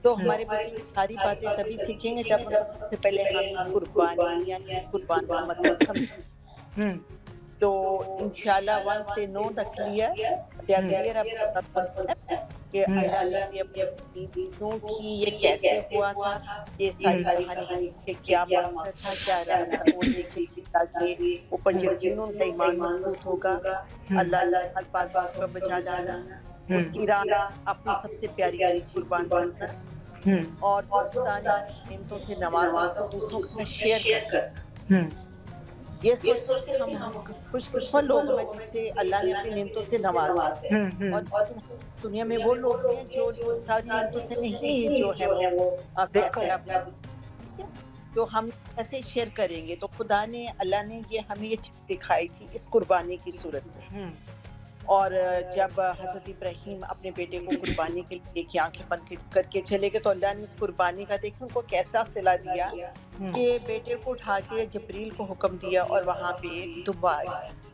तो हमारे बच्चे की सारी बातें तभी सीखेंगे जब उनको सबसे पहले हम इस कुर्बानी यानी कुर्बान का मतलब समझें। तो इंशाल्लाह once they know the clear about the concept कि अल्लाह ने अपनी चीजों की ये कैसे हुआ था, ये सारी कहानी के क्या मकसद था, क्या इरादा था, वो सीखेंगे ताकि ऊपर यकीन उनका ईमान मजबूत होगा। अल्लाह हर बात पर बचा जाना, उसकी राह अपनी सबसे प्यारी चीज कुर्बान करना, और जो खुदा ने नेमतों से नवाजा तो दूसरों के साथ शेयर करना। ये सोच के हम खुशकिस्मत लोग हैं जिनसे अल्लाह ने अपनी नेमतों से नवाजा है, और दुनिया में वो लोग हैं जो सारी नेमतों से नहीं जो है वो तो हम कैसे शेयर करेंगे। तो खुदा ने अल्लाह ने ये हमें ये चीज़ दिखाई थी इस कुर्बानी की सूरत में। और जब हज़रत इब्राहीम अपने बेटे को कुर्बानी के लिए की आंखें बंद करके चले गए, तो अल्लाह ने उस कुर्बानी का देखिए उनको कैसा सिला दिया कि बेटे को उठा के जबरील को हुक्म दिया और वहाँ पे दुआ आई,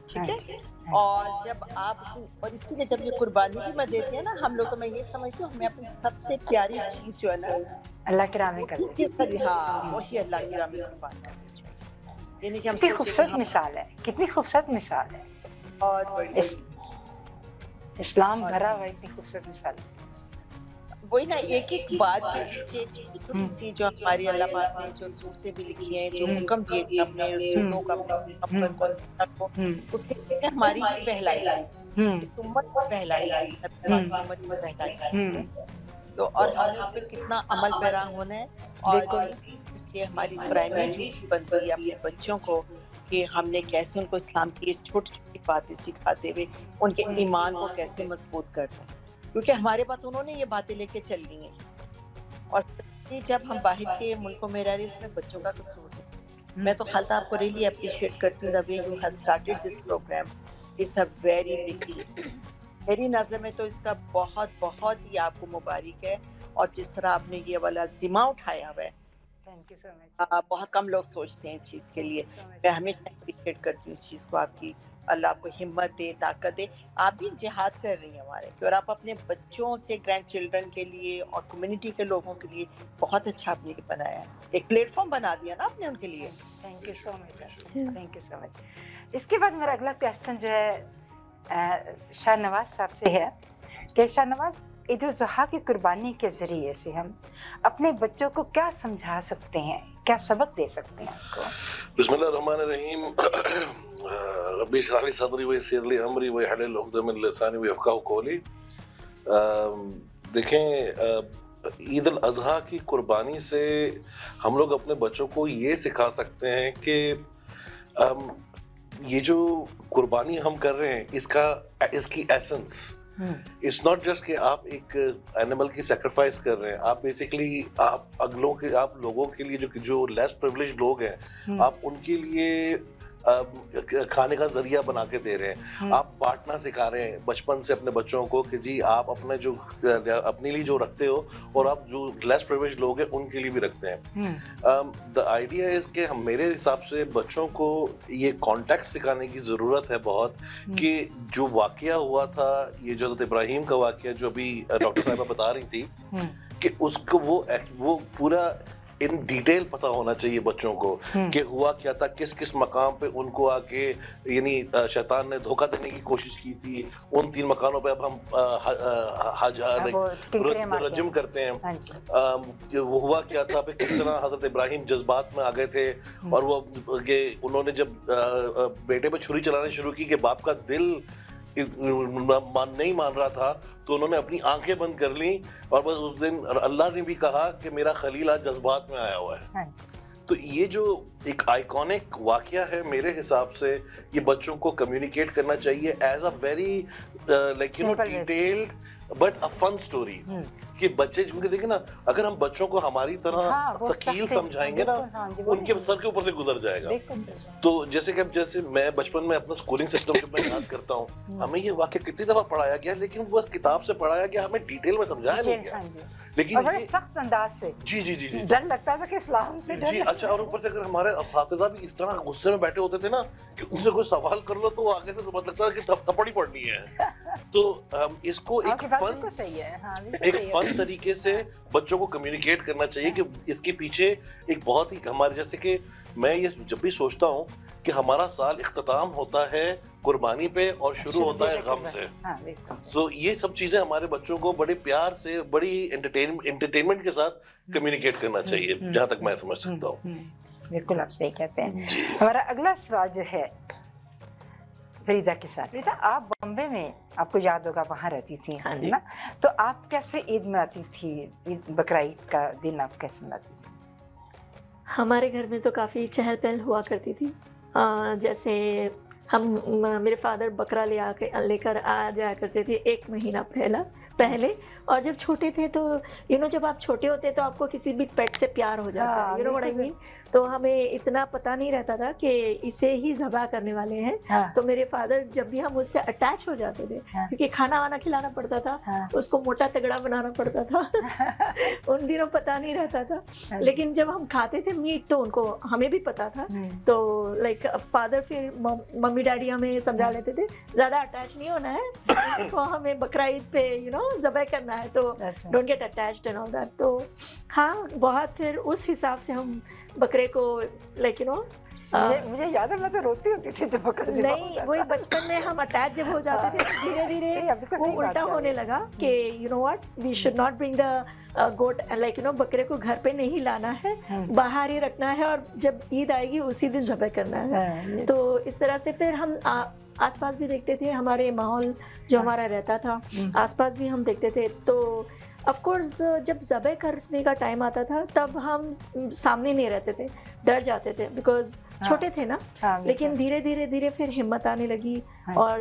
ठीक है। और जब आप और इसीलिए जब ये कुर्बानी की बात देते हैं ना हम लोग, तो मैं ये समझती हूँ हमें अपनी सबसे प्यारी चीज जो है ना अल्लाह की राह में करनी, हाँ वही अल्लाह की राह में कुर्बान करनी चाहिए। यानी कि हम कितनी खूबसूरत मिसाल है, कितनी खूबसूरत मिसाल है, और इस्लाम भरा हुआ इतनी खूबसूरत मिसाल। वही ना, एक एक बात के पीछे थोड़ी सी जो हमारी अल्लाह पाक ने जो सूरतें भी लिखी हैं, जो हुक्म दिए थे अपने रसूलों का को उसके पीछे हमारी पहलाई उम्मत पहलाई, तो और हमें उस पर कितना अमल पैरा होना है। और इसलिए हमारी प्राइमरी ड्यूटी बनती है अपने बच्चों को कि हमने कैसे उनको इस्लाम की छोटी छोटी बातें सिखाते हुए उनके ईमान को कैसे मजबूत करना है, क्योंकि हमारे पास उन्होंने ये बातें लेके चलनी है। और जब हम बाहर के मुल्कों में रह रहे इसमें बच्चों का कसूर है। मैं तो खालता आपको रियली अप्रिशिएट करती हूँ the way you have started this program, it's a very big deal. मेरी नज़र में तो इसका बहुत बहुत ही आपको मुबारक है, और जिस तरह आपने ये वाला जिम्मा उठाया हुआ है, थैंक यू सो मच। बहुत कम लोग सोचते हैं इस चीज़ के लिए। मैं हमेशा अप्रिशिएट करती हूँ इस चीज़ को, आपकी अल्लाह आपको हिम्मत दे, ताकत दे। आप भी जिहाद कर रही हैं हमारे की, और आप अपने बच्चों से ग्रैंड चिल्ड्रन के लिए और कम्युनिटी के लोगों के लिए बहुत अच्छा आपने बनाया है, एक प्लेटफॉर्म बना दिया ना आपने उनके लिए। Thank you so much, thank you so much. इसके बाद मेरा अगला क्वेश्चन जो है शाहनवाज साहब से है कि शाहनवाज, ईद उल जुहा की कुर्बानी के ज़रिए से हम अपने बच्चों को क्या समझा सकते हैं, क्या सबक दे सकते हैं उनको? बिस्मिल्लाहिर्रहमानिर्रहीम। रब्बी इश्रह ली सदरी वयस्सिर ली अमरी वहलुल उक़दतम मिन लिसानी यफ़क़हू क़ौली। देखें, عید الاضحیٰ کی قربانی سے ہم لوگ اپنے بچوں کو یہ سکھا سکتے ہیں کہ یہ جو قربانی ہم کر رہے ہیں اس کی ایسنس اٹس ناٹ جسٹ کہ آپ ایک اینیمل کی سیکریفائس کر رہے ہیں, آپ بیسکلی آپ لوگوں کے لیے جو لیس پریولیج لوگ ہیں آپ ان کے لیے کھانے کا ذریعہ بنا کے دے رہے ہیں. آپ بانٹنا سکھا رہے ہیں بچپن سے اپنے بچوں کو کہ جی آپ اپنے جو اپنے لیے جو رکھتے ہو اور آپ جو لیس پریولیج لوگ ہیں ان کے لیے بھی رکھتے ہیں. دا آئیڈیا از کہ میرے حساب سے بچوں کو یہ کانٹیکٹ سکھانے کی ضرورت ہے بہت, کہ جو واقعہ ہوا تھا, یہ جو حضرت ابراہیم کا واقعہ جو ابھی ڈاکٹر صاحبہ بتا رہی تھی, کہ اس کو وہ پورا ان ڈیٹیل پتا ہونا چاہیے بچوں کو کہ ہوا کیا تھا, کس کس مقام پہ ان کو آ کے یعنی شیطان نے دھوکہ دینے کی کوشش کی تھی. ان 3 مکانوں پہ اب ہم رجم کرتے ہیں. وہ ہوا کیا تھا, پہ کس طرح حضرت ابراہیم جذبات میں آ گئے تھے, اور وہ انہوں نے جب بیٹے پہ چھری چلانے شروع کی کہ باپ کا دل نہیں مان رہا تھا, تو انہوں نے اپنی آنکھیں بند کر لیں, اور بس اس دن اللہ نے بھی کہا کہ میرا خلیل آج جذبات میں آیا ہوا ہے. تو یہ جو ایک آئیکونک واقعہ ہے میرے حساب سے یہ بچوں کو کمیونیکیٹ کرنا چاہیے as a very like you know detailed but a fun story, کہ بچے کیونکہ دیکھیں نا, اگر ہم بچوں کو ہماری طرح ثقیل سمجھائیں گے نا, ان کے سر کے اوپر سے گزر جائے گا. تو جیسے میں بچپن میں اپنا اسکولنگ سسٹم جب میں یاد کرتا ہوں, ہمیں یہ واقعہ کتنی دفعہ پڑھایا گیا, لیکن وہ کتاب سے پڑھایا گیا, ہمیں ڈیٹیل میں سمجھایا نہیں گیا. لیکن بڑے سخت انداز سے جی ڈر لگتا تھا کہ اسلام سے جی. اچھا, اور اوپر سے اگر ہمارے اساتذہ بھی اس طرح غصے میں بیٹھے ہوتے تھے نا کہ ان سے کوئی سوال کر لو تو وہ آگے سے سمجھ لگتا ہے کہ تھپڑ ہی پڑنی ہے. تو اس کو ایک فن طریقے سے بچوں کو کمیونیکیٹ کرنا چاہیے کہ اس کے پیچھے ایک بہت ہی ہمارے, جیسے کہ میں یہ جب بھی سوچتا ہوں کہ ہمارا سال اختتام ہوتا ہے قربانی پہ اور شروع ہوتا ہے غم سے, تو یہ سب چیزیں ہمارے بچوں کو بڑے پیار سے بڑی انٹرٹینمنٹ کے ساتھ کمیونیکیٹ کرنا چاہیے, جہاں تک میں سمجھ سکتا ہوں. بالکل آپ صحیح کہتے ہیں. ہمارا اگلا سوال جو ہے فریدہ کے ساتھ. فریدہ, آپ بامبے میں, آپ کو یاد ہوگا وہاں رہتی تھی نا, تو آپ کیسے عید مناتی تھی, بقرہ عید کا دن آپ کیسے مناتی تھی؟ ہمارے گھر میں تو کافی چہل پہل ہوا کرتی تھی. جیسے میرے فادر بکرا لے کر آ جایا کرتے تھے 1 مہینہ پہلے, اور جب چھوٹے تھے تو جب آپ چھوٹے ہوتے تو آپ کو کسی بھی پیٹ سے پیار ہو جاتا ہے, تو ہمیں اتنا پتہ نہیں رہتا تھا کہ اسے ہی ذبح کرنے والے ہیں. تو میرے فادر جب بھی ہم اس سے اٹیچ ہو جاتے تھے, کیونکہ کھانا وانا کھلانا پڑتا تھا, اس کو موٹا تگڑا بنانا پڑتا تھا, ان دنوں پتہ نہیں رہتا تھا. لیکن جب ہم کھاتے تھے میٹ تو ان کو ہمیں بھی پتہ تھا, تو لائک فادر پھر ممی ڈیڈی ہمیں سمجھا لیتے تھے زیادہ اٹیچ نہیں ہونا ہے, تو ہمیں بقرہ عید پہ ذبح کرنا ہے, تو don't get attached and all that. تو ہاں, بہت پھر اس حساب سے ہم بکرے کو لائک مجھے یاد ہے میں تو روتی ہوتی تھی جب بکرا نہیں, وہی بچپن میں ہم اٹیچ جب ہو جاتے تھے دھیرے دھیرے وہ الٹا ہونے لگا کہ what we should not bring the goat like بکرے کو گھر پہ نہیں لانا ہے, باہر ہی رکھنا ہے, اور جب عید آئے گی اسی دن ذبح کرنا ہے. تو اس طرح سے پھر ہم آس پاس بھی دیکھتے تھے, ہمارے ماحول جو ہمارا رہتا تھا آس پاس بھی ہم دیکھتے تھے. تو آف کورس جب ذبح کرنے کا ٹائم آتا تھا تب ہم سامنے نہیں رہتے تھے, ڈر جاتے تھے بیکاز چھوٹے تھے نا. لیکن دھیرے دھیرے پھر ہمت آنے لگی, اور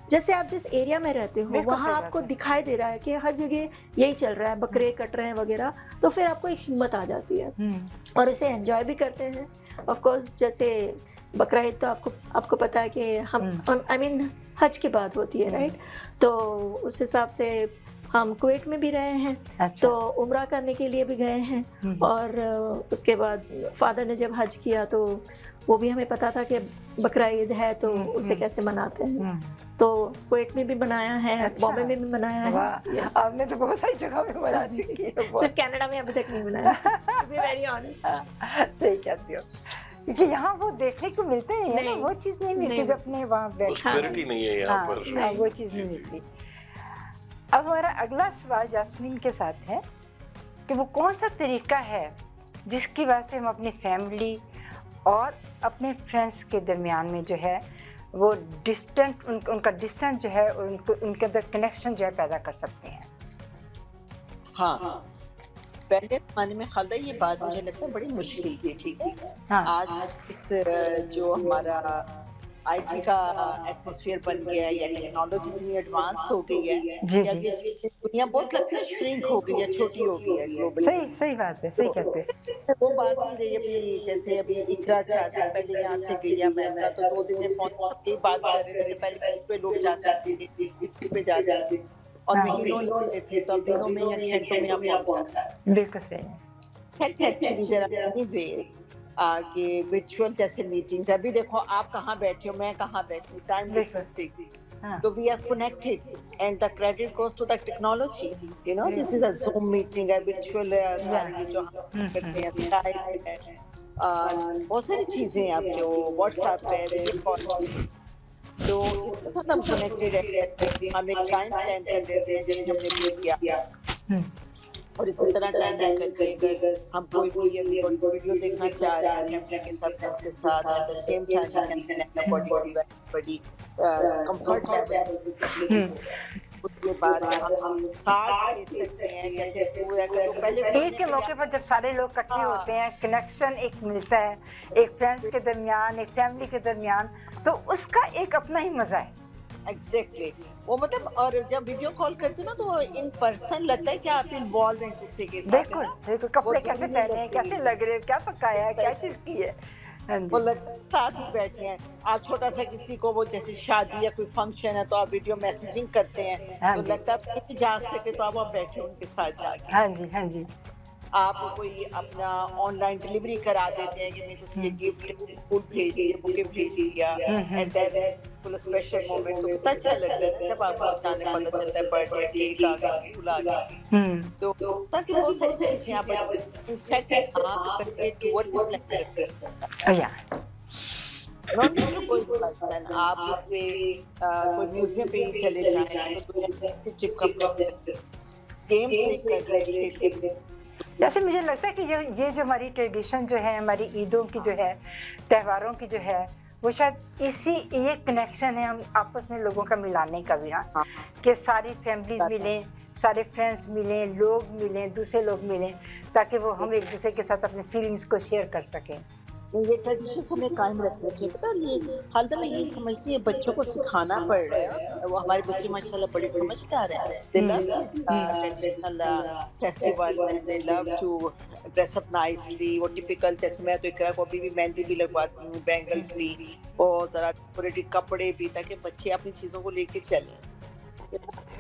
جیسے آپ جس ایریا میں رہتے ہو وہاں آپ کو دکھائی دے رہا ہے کہ ہر جگہ یہی چل رہا ہے, بکرے کٹ رہے ہیں وغیرہ, تو پھر آپ کو ایک ہمت آ جاتی ہے اور اسے انجوائے بھی کرتے ہیں. آف کورس جیسے بقرہ عید تو آپ کو پتہ ہے کہ ہم آئی مین حج کے بعد ہوتی ہے رائٹ, تو اس حساب سے ہم کویت میں بھی رہے ہیں, تو عمرہ کرنے کے لیے بھی گئے ہیں, اور اس کے بعد فادر نے جب حج کیا تو وہ بھی ہمیں پتا تھا کہ بقرہ عید ہے تو اسے کیسے مناتے ہیں. تو کویت میں بھی منایا ہے, بامبے میں بھی منایا ہے. آپ نے تو بہت ساری جگہ میں منا چکی ہے, صرف کینیڈا میں ابھی تک نہیں منایا. To be very honest. صحیح کہتی ہو, کیونکہ یہاں وہ دیکھنے کو ملتے ہیں, وہ چیز نہیں ملتی جو اپنے وہاں پراسپیرٹی نہیں ہے یہاں پر, وہ چیز نہیں ملتی. اب ہمارا اگلا سوال جاسمین کے ساتھ ہے کہ وہ کون سا طریقہ ہے جس کی وجہ سے ہم اپنی فیملی اور اپنے فرینڈس کے درمیان میں جو ہے وہ ڈسٹنٹ ان کا ڈسٹنس جو ہے ان کے اندر کنیکشن جو ہے پیدا کر سکتے ہیں. ہاں, پہلے زمانے میں خالدہ یہ بات مجھے لگتا ہے بڑی مشکل تھی، ٹھیک ہے. آج اس جو ہمارا آئی ٹی کا ایٹماسفیئر بن گیا ہے یا ٹیکنالوجی اتنی ایڈوانس ہو گئی ہے کہ اب یہ دنیا بہت لگتا ہے شرنک ہو گئی ہے، چھوٹی ہو گئی ہے گلوبلی. صحیح بات ہے، صحیح کہتے ہیں. وہ بات نہیں رہی. ابھی جیسے ابھی اقرا 4 دن پہلے یہاں سے گئی ہے امریکہ، تو 2 دن میں فون پر بات کر رہے تھے کہ پہلے پہ لوگ جاتے تھے پہ جاتے تھے اور مہینوں لگتے تھے، تو اب دنوں میں یا گھنٹوں میں آپ پہنچ جاتے ہیں. بالکل صحیح. Actually there are many ways کہ ورچوئل جیسے میٹنگز. ابھی دیکھو آپ کہاں بیٹھے ہو، میں کہاں بیٹھی ہوں، ٹائم ڈفرنس دیکھیے. So we are connected and the credit goes to the technology. You know, this is a Zoom meeting, a virtual سارے جو ہم کرتے ہیں، Skype ہے، بہت ساری چیزیں ہیں اب جو واٹس ایپ ہے، ویڈیو کال. تو اس کے ساتھ ہم کنیکٹڈ ہیں. ہم ایک ٹائم پلان کر لیتے ہیں جیسے ہم نے کیا، اور اسی طرح ٹائم لے کر کے اگر ہم کوئی بھی ویڈیو دیکھنا چاہ رہے ہیں فیملی کے ساتھ، فرینڈس کے ساتھ، at the same time we can connect according to the بڑی کمفرٹ لیول. اس کے بعد ہم خاص دیکھ سکتے ہیں جیسے پہلے عید کے موقع پر جب سارے لوگ اکٹھے ہوتے ہیں، کنیکشن ایک ملتا ہے ایک فرینڈس کے درمیان، ایک فیملی کے درمیان، تو اس کا ایک اپنا ہی مزہ ہے. ایگزیکٹلی وہ مطلب. اور جب ویڈیو کال کرتے ہو نا تو ان پرسن لگتا ہے کہ آپ انوالو ہیں دوسرے کے ساتھ. بالکل بالکل. کپڑے کیسے پہنے ہیں، کیسے لگ رہے ہیں، کیا پکایا ہے، کیا چیز کی ہے، وہ لگتا ہے ساتھ ہی بیٹھے ہیں. آپ چھوٹا سا کسی کو وہ جیسے شادی یا کوئی فنکشن ہے تو آپ ویڈیو میسجنگ کرتے ہیں، تو لگتا ہے آپ جا سکے تو آپ بیٹھے ان کے ساتھ جا کے. ہاں جی ہاں جی. آپ کوئی اپنا آن لائن ڈلیوری کرا دیتے ہیں کہ میں تسی یہ گفٹ فوڈ بھیج دیا، بکے بھیج دیا، and that full special moment. تو کتنا اچھا لگتا ہے نا جب آپ کو اچانک پتہ چلتا ہے برتھ ڈے کیک آ گیا، پھول آ گیا. تو تاکہ بہت ساری چیزیں آپ انفیکٹ آپ کرتے ٹو ورڈ پلان کرتے ہیں. کوئی پرسن آپ اس پہ کوئی میوزیم پہ ہی چلے جائیں تو گیمس کر لیں. جیسے مجھے لگتا ہے کہ یہ جو ہماری ٹریڈیشن جو ہے، ہماری عیدوں کی جو ہے، تہواروں کی جو ہے، وہ شاید اسی یہ کنیکشن ہے ہم آپس میں لوگوں کا ملانے کا بھی. ہاں کہ ساری فیملیز ملیں، سارے فرینڈس ملیں، لوگ ملیں، دوسرے لوگ ملیں، تاکہ وہ ہم ایک دوسرے کے ساتھ اپنے فیلنگس کو شیئر کر سکیں. یہ ٹریڈیشن ہمیں قائم رکھنا چاہیے. پتہ یہ حالت میں یہ سمجھتی ہے بچوں کو سکھانا پڑ رہا ہے. وہ ہمارے بچے ماشاءاللہ بڑے سمجھدار ہیں. They love these traditional festivals and they love to dress up nicely. وہ ٹپیکل جیسے میں تو اقرا کو ابھی بھی مہندی بھی لگواتی ہوں، بینگلس بھی، اور ذرا ڈیکوریٹڈ کپڑے بھی، تاکہ بچے اپنی چیزوں کو لے کے چلیں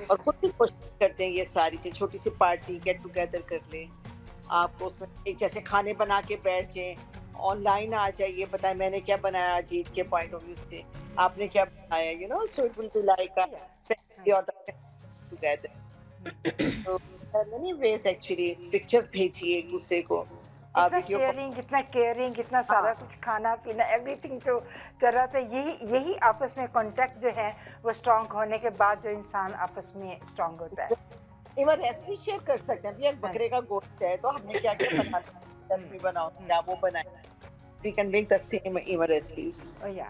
اور خود بھی کوشش کرتے ہیں یہ ساری چیز. چھوٹی سی پارٹی گیٹ ٹوگیدر کر لیں آپ کو، اس میں ایک جیسے کھانے بنا کے بیٹھ جائیں، آن لائن آ جائیے، بتائیں میں نے کیا بنایا آج عید کے پوائنٹ آف ویو سے، آپ نے کیا بنایا، you know. So it will be like a family اور ٹوگیدر. تو مینی ویز ایکچولی پکچرز بھیجیے ایک دوسرے کو. اتنا شیئرنگ، اتنا کیئرنگ، اتنا سارا کچھ کھانا پینا، ایوری تھنگ تو چل رہا تھا. یہی آپس میں کانٹیکٹ جو ہے وہ اسٹرانگ ہونے کے بعد جو انسان آپس میں اسٹرانگ ہوتا ہے. ایون ریسپی شیئر کر سکتے ہیں. ایک بکرے کا گوشت ہے تو ہم نے کیا کیا بنانا، ریسپی بناؤ، کیا وہ بنائیں. We can make the same even recipes.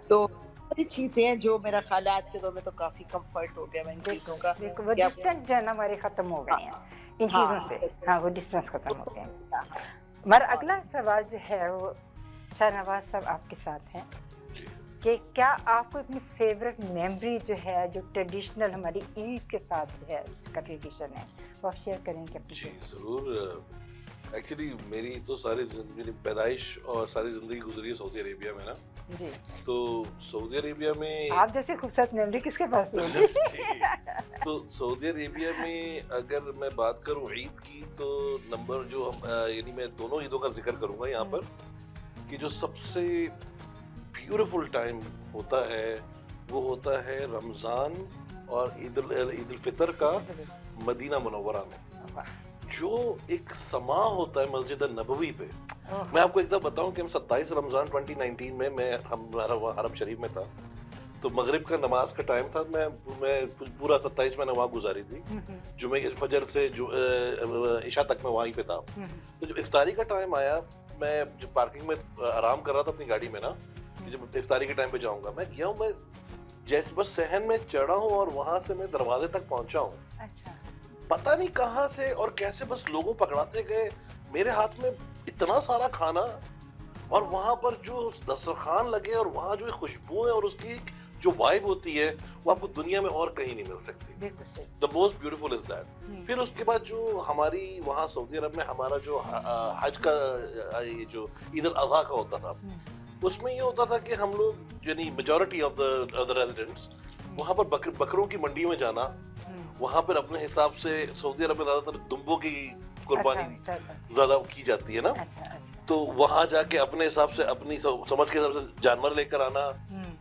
تو ساری چیزیں ہیں جو میرا خیال ہے آج کے دور میں تو کافی کمفرٹ ہو گیا ان چیزوں کا. وہ ڈسٹینس جو ہے نا ہمارے ختم ہو گئے ہیں ان چیزوں سے. ہاں وہ ڈسٹینس ختم ہو گئے ہیں. ہمارا اگلا سوال جو ہے وہ شاہنواز صاحب آپ کے ساتھ ہیں کہ کیا آپ کو اپنی فیوریٹ میموری جو ہے جو ٹریڈیشنل ہماری عید کے ساتھ جو ہے اس کا ٹریڈیشن ہے وہ آپ شیئر کریں گے؟ جی ضرور. ایکچولی میری تو میری پیدائش اور ساری زندگی گزری ہے سعودی عربیہ میں نا. جی. تو سعودی عربیہ میں آپ جیسی خوبصورت میموری کس کے پاس ہے؟ تو سعودی عربیہ میں اگر میں بات کروں عید کی تو نمبر جو ہم یعنی میں دونوں عیدوں کا ذکر کروں گا یہاں پر کہ جو سب سے بیوٹیفل ٹائم ہوتا ہے وہ ہوتا ہے رمضان اور عید الفطر کا مدینہ منورہ میں. جو ایک سما ہوتا ہے مسجد النبوی پہ. میں آپ کو ایک دفعہ بتاؤں کہ ہم 27 رمضان 2019 میں ہمارا حرم شریف میں تھا تو مغرب کا نماز کا ٹائم تھا. میں پورا 27 میں نے وہاں گزاری تھی. جمعہ فجر سے عشاء تک میں وہیں پہ تھا. تو جب افطاری کا ٹائم آیا میں جب پارکنگ میں آرام کر رہا تھا اپنی گاڑی میں نا، جب افطاری کے ٹائم پہ جاؤں گا میں گیا ہوں، میں جیسے بس صحن میں چڑھا ہوں اور وہاں سے میں دروازے تک پہنچا ہوں पता नहीं कहाँ से और कैसे बस लोगों पकड़ाते गए, मेरे हाथ में इतना सारा खाना, और वहाँ पर जो दस्तरखान लगे और वहाँ जो खुशबुएं और उसकी जो वाइब होती है वो आपको दुनिया में और कहीं नहीं मिल सकती. The most beautiful is that. फिर उसके बाद जो हमारी वहाँ सऊदी अरब में हमारा जो हज का ये जो ईद अल अज़हा का होता था, उसमें ये होता था कि हम लोग यानी मेजॉरिटी ऑफ द रेजिडेंट्स वहाँ पर बकरों की मंडी में जाना, वहाँ पर अपने हिसाब से सऊदी अरब में ज्यादातर दुम्बों की कुर्बानी ज्यादा की जाती है ना, तो वहाँ जाके अपने हिसाब से अपनी समझ के हिसाब से जानवर लेकर आना,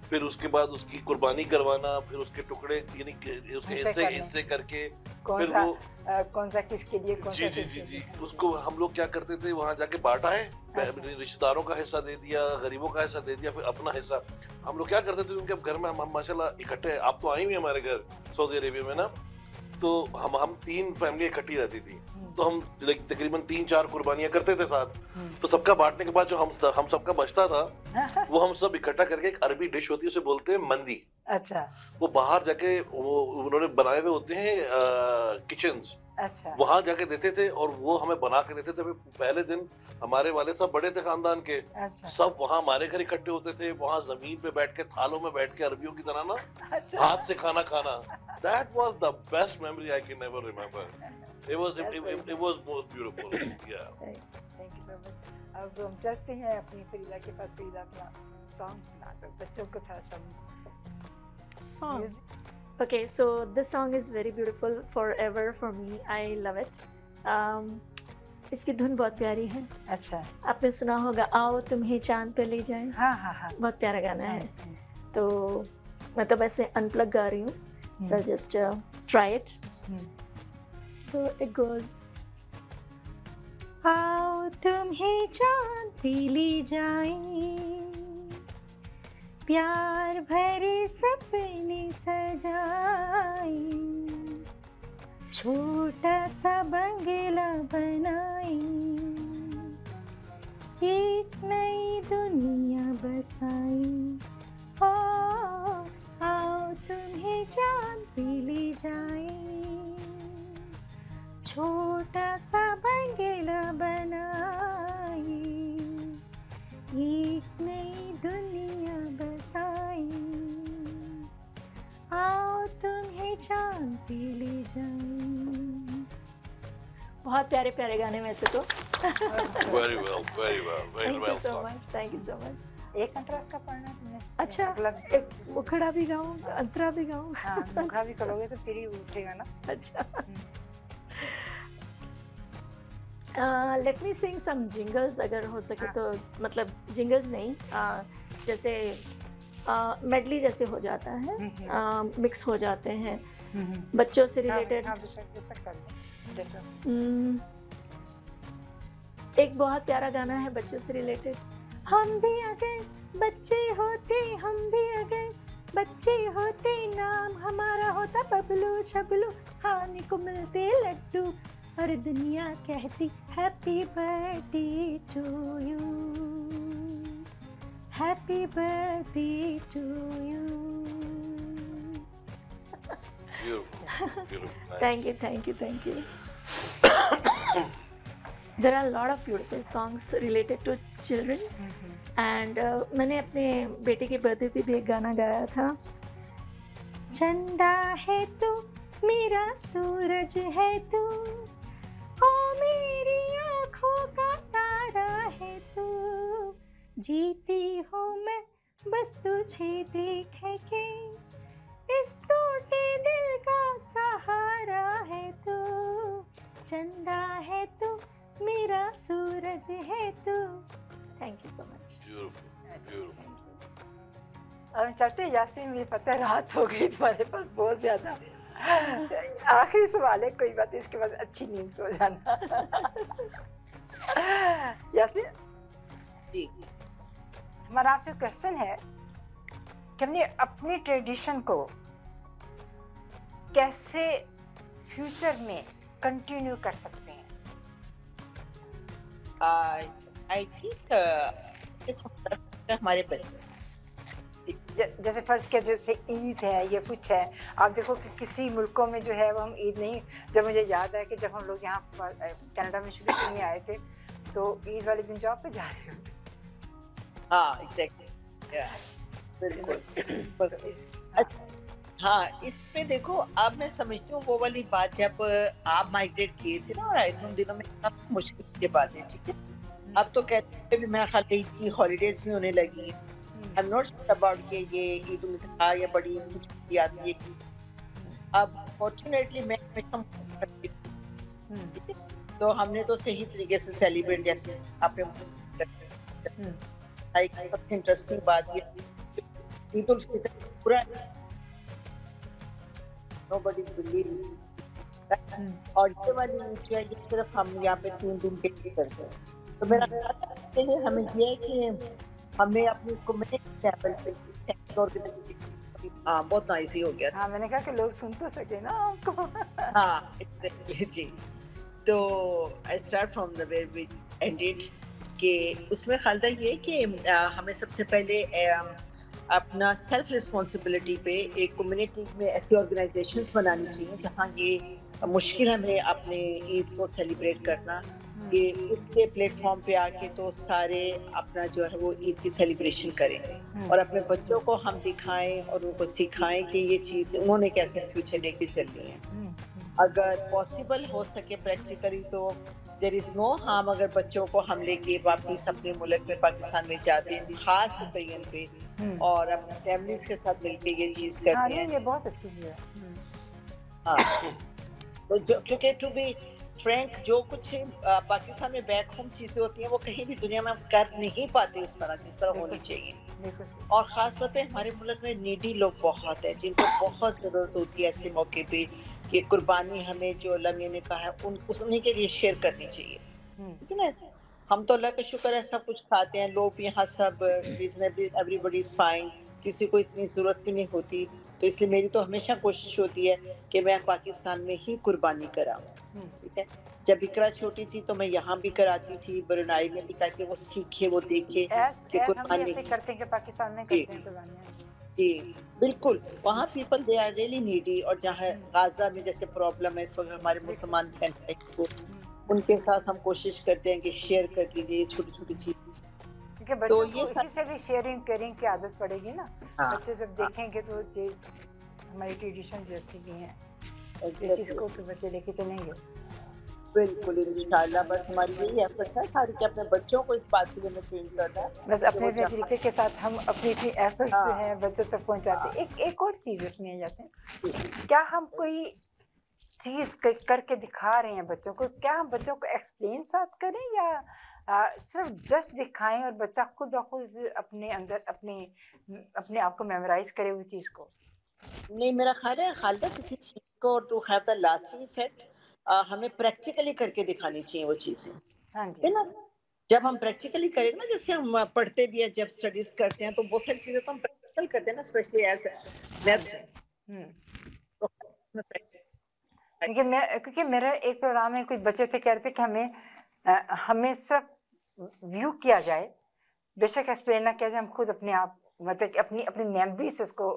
फिर उसके बाद उसकी कुर्बानी करवाना, फिर उसके टुकड़े यानी उसके हिस्से करके फिर वो कौन सा किसके लिए कौन सा जी उसको हम लोग क्या करते थे, वहाँ जाके बांटा है, रिश्तेदारों का हिस्सा दे दिया, गरीबों का हिस्सा दे दिया, फिर अपना हिस्सा हम लोग क्या करते थे, क्योंकि अब घर में हम माशाल्लाह इकट्ठे, आप तो आई हुई हमारे घर सऊदी अरेबिया में ना, तो हम 3 फैमिली इकट्ठी रहती थी, तो हम तकरीबन 3-4 कुर्बानियां करते थे साथ, तो सबका बांटने के बाद जो हम सबका बचता था वो हम सब इकट्ठा करके, एक अरबी डिश होती है उसे बोलते हैं मंदी. अच्छा. वो बाहर जाके वो उन्होंने बनाए हुए होते हैं किचन्स, अच्छा. वहां जाके देते थे और वो हमें बना के देते थे. पहले दिन हमारे वाले सब बड़े थे खानदान के, अच्छा. सब वहाँ हमारे घर इकट्ठे होते थे, वहाँ जमीन पे बैठ के थालों में बैठ के अरबियों की तरह ना अच्छा. हाथ से खाना खाना. That was the best memory I can never remember. It was most beautiful. Yeah. Thank you so much. अब हम चलते हैं अपनी फरीदा के पास. फरीदा अपना सॉन्ग सुना दो बच्चों को, थोड़ा सा song. Okay, so this song is very beautiful, forever for me. I love it. इसकी धुन बहुत प्यारी है. अच्छा. आपने सुना होगा आओ तुम्हें चांद पे ले जाएं. हाँ हाँ हाँ. बहुत प्यारा गाना है. तो मैं तो वैसे अनप्लग गा रही हूँ. So just try it. So it goes. आओ तुम्हें चांद पे ले जाएं, प्यार भरे सपने सजाएं, छोटा सा बंगला बनाएं, एक नई दुनिया बसाएं. आओ तुम्हें चांद पे ले जाएं, छोटा सा बंगला बनाएं, एक नई दुनिया बसाएं. आओ तुम्हें चांद पे ले जाएं. बहुत प्यारे प्यारे गाने में से तो. Very well, very well, very Thank well. you so much. Thank you so much. एक अंतरा का पढ़ना तुमने. अच्छा. एक मुखड़ा भी गाऊं, अंतरा भी गाऊं. हाँ, मुखड़ा भी करोगे तो फिर ही उठेगा ना. अच्छा. Let me sing some jingles अगर हो सके तो, मतलब jingles नहीं, जैसे मेडली जैसे हो जाता है, मिक्स हो जाते हैं बच्चों से रिलेटेड. एक बहुत प्यारा गाना है बच्चों से रिलेटेड. हम भी अगर बच्चे होते, हम भी अगर बच्चे होते, नाम हमारा होता बबलू शबलू, खाने को मिलते लड्डू, और दुनिया कहती happy birthday to you, happy birthday to you. Beautiful. Thank you. There are a lot of beautiful songs related to children. And मैंने अपने बेटे के बर्थडे पे भी एक गाना गाया था. चंदा है तू, मेरा सूरज है तू, ओ मेरी आँखों का तारा है तू, जीती हूँ मैं बस तुझे देख के, इस टूटे दिल का सहारा है तू, चंदा है तू, मेरा सूरज है तू. Thank you so much. Beautiful. और चलते हैं यास्मीन, मुझे पता है रात हो गई तुम्हारे पास बहुत ज्यादा. आखिरी सवाल है, कोई बात नहीं, इसके बाद अच्छी नींद सो जाना. यास्मीन जी, हमारा आपसे क्वेश्चन है कि हमने अपनी ट्रेडिशन को कैसे फ्यूचर में कंटिन्यू कर सकते हैं. आई थिंक हमारे जैसे फर्ज किया जैसे ईद है ये कुछ है, आप देखो कि किसी मुल्कों में जो है वो हम ईद नहीं, जब मुझे याद है कि जब हम लोग यहाँ कनाडा में शुरू करने आए थे तो ईद वाले दिन जॉब पे जा रहे होते। हाँ एग्जैक्टली, बिल्कुल। हाँ, इस पे देखो अब मैं समझती हूँ वो वाली बात जब आप माइग्रेट किए थे ना, और आए थे उन दिनों में काफी मुश्किल की बात है, ठीक है। अब तो कहते हैं भी मेरा ख्याल ईद की हॉलीडेज भी होने लगी हैं। I am not sure about कि ये ईद उल अज़हा या बड़ी ईद की छुट्टी आती है। अब फॉर्चुनेटली मैं हमेशा ठीक है, तो हमने तो सही तरीके से सेलिब्रेट, जैसे आपने एक इंटरेस्टिंग बात ये ईद उल फितर पूरा nobody believes और ये वाली ईद जो है ये सिर्फ हम यहाँ पे 3 दिन के लिए करते हैं। तो मेरा ख्याल है कि हमें ये है कि हमें अपनी कम्युनिटी लेवल पे बहुत नाइसी हो गया। हाँ, मैंने कहा कि लोग सुन तो सके ना आपको। हाँ एग्जैक्टली जी। तो I start from the where we ended कि उसमें खालदा ये कि हमें सबसे पहले अपना सेल्फ रिस्पॉन्सिबिलिटी पे एक कम्युनिटी में ऐसी ऑर्गेनाइजेशंस बनानी चाहिए जहाँ ये मुश्किल हमें अपने ईद को सेलिब्रेट करना, कि उसके प्लेटफॉर्म पे आके तो सारे अपना जो है वो ईद की सेलिब्रेशन करें और अपने बच्चों को हम दिखाएं और उनको सिखाएं कि ये चीज़ उन्होंने कैसे फ्यूचर लेके चलनी है। अगर पॉसिबल हो सके प्रैक्टिकली तो देयर इज नो हार्म अगर बच्चों को हम लेके वापस अपने मुल्क में पाकिस्तान में जाते हैं खास ओकेजन पे और अपनी फैमिलीज के साथ मिलके ये चीज़ करते हैं। ये बहुत अच्छी चीज़ है। हाँ, तो क्योंकि टू बी फ्रैंक जो कुछ पाकिस्तान में बैक होम चीजें होती हैं वो कहीं भी दुनिया में हम कर नहीं पाते उस तरह जिस तरह होनी चाहिए। और खास तौर पे हमारे मुल्क में नीडी लोग बहुत हैं जिनको बहुत जरूरत होती है ऐसे मौके पे कि कुर्बानी हमें जो अल्लाह मियां ने कहा है उन्हीं के लिए शेयर करनी चाहिए, ठीक है ना। हम तो अल्लाह का शुक्र है सब कुछ खाते हैं, लोग यहाँ सब रीजनेबली एवरीबॉडी इज फाइन, किसी को इतनी जरूरत भी नहीं होती। तो इसलिए मेरी तो हमेशा कोशिश होती है कि मैं पाकिस्तान में ही कुर्बानी कराऊं, ठीक है। जब इकरा छोटी थी तो मैं यहाँ भी कराती थी, ब्रुनाई में भी, ताकि वो सीखे वो देखे कि कुर्बानी करते हैं कि पाकिस्तान में करते हैं कुर्बानियां। जी बिल्कुल, वहाँ people they are really needy. और जहाँ गाजा में जैसे प्रॉब्लम है इस वक्त हमारे मुसलमान बहन को, उनके साथ हम कोशिश करते हैं कि शेयर कर लीजिए छोटी छोटी चीज। तो ये इसी से भी शेयरिंग केयरिंग की आदत पड़ेगी ना। बच्चे जब देखेंगे तो हमारी ट्रेडिशन जैसी भी है इस चीज को तो बच्चे लेके चलेंगे। बिल्कुल इंशाल्लाह, बस हमारी यही एफर्ट है सारी कि अपने बच्चों को इस बात के लिए मैं ट्रेन करना है, बस अपने तरीके के साथ हम अपनी एफर्ट्स जो है बच्चों तक पहुंचाते हैं। एक और चीज इसमें है, जैसे क्या हम कोई चीज करके दिखा रहे हैं बच्चों को, क्या हम बच्चों को एक्सप्लेन साथ करें या सिर्फ जस्ट दिखाएं और बच्चा खुद ब खुद अपने अंदर अपने आप को मेमोराइज करे हुई चीज को। नहीं, मेरा ख्याल है खालिदा किसी चीज को to have the lasting effect हमें प्रैक्टिकली करके दिखानी चाहिए वो चीजें, है ना। जब हम प्रैक्टिकली करेंगे ना, जैसे हम पढ़ते भी हैं, जब स्टडीज करते हैं तो बहुत सारी चीजें तो हम प्रैक्टिकल करते हैं ना, स्पेशली एज क्योंकि मेरा एक प्रोग्राम में कुछ बच्चे थे कह रहे थे कि हमें सिर्फ व्यू किया जाए, बेशक एक्सप्लेन ना किया जाए, हम खुद अपने आप मतलब अपनी अपनी मेमोरी से उसको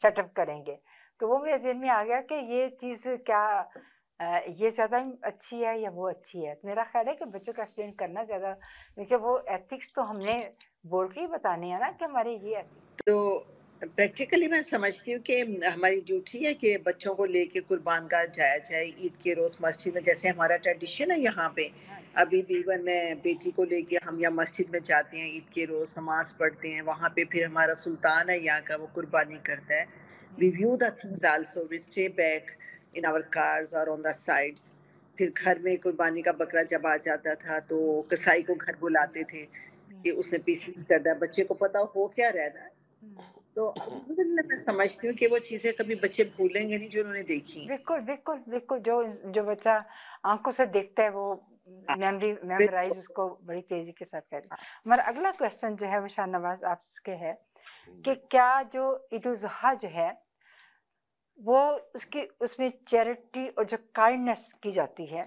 सेटअप करेंगे। तो वो मेरे दिल में आ गया कि ये चीज़ क्या ये ज़्यादा अच्छी है या वो अच्छी है। मेरा ख्याल है कि बच्चों को एक्सप्लेन करना ज़्यादा, क्योंकि वो एथिक्स तो हमने बोल के ही बताने हैं ना कि हमारे ये। तो प्रैक्टिकली मैं समझती हूँ कि हमारी ड्यूटी है कि बच्चों को लेके कुर्बान गाह जाया जाए ईद के रोज़ मस्जिद में, जैसे हमारा ट्रेडिशन है यहाँ पे। अभी भी इवन मैं बेटी को लेके हम यहाँ मस्जिद में जाते हैं, ईद के रोज़ नमाज पढ़ते हैं वहाँ पे, फिर हमारा सुल्तान है यहाँ का, वो कुर्बानी करता है। We view the things also, we stay back in our cars और ऑन द साइड्स। फिर घर में कुर्बानी का बकरा जब आ जाता था तो कसाई को घर बुलाते थे कि उसने पीसेस कर दिया, बच्चे को पता हो क्या रहना है। तो मैं समझती हूँ कि वो चीजें कभी बच्चे भूलेंगे नहीं जो उन्होंने देखी। बिल्कुल बिल्कुल बिल्कुल, जो बच्चा आंखों से देखता है वो मेमोराइज उसको बड़ी तेजी के साथ करेगा। हमारा अगला क्वेश्चन जो है वो शाहनवाज आपके है कि क्या जो ईद उल अज़हा जो है वो उसमें चैरिटी और जो काइंडनेस की जाती है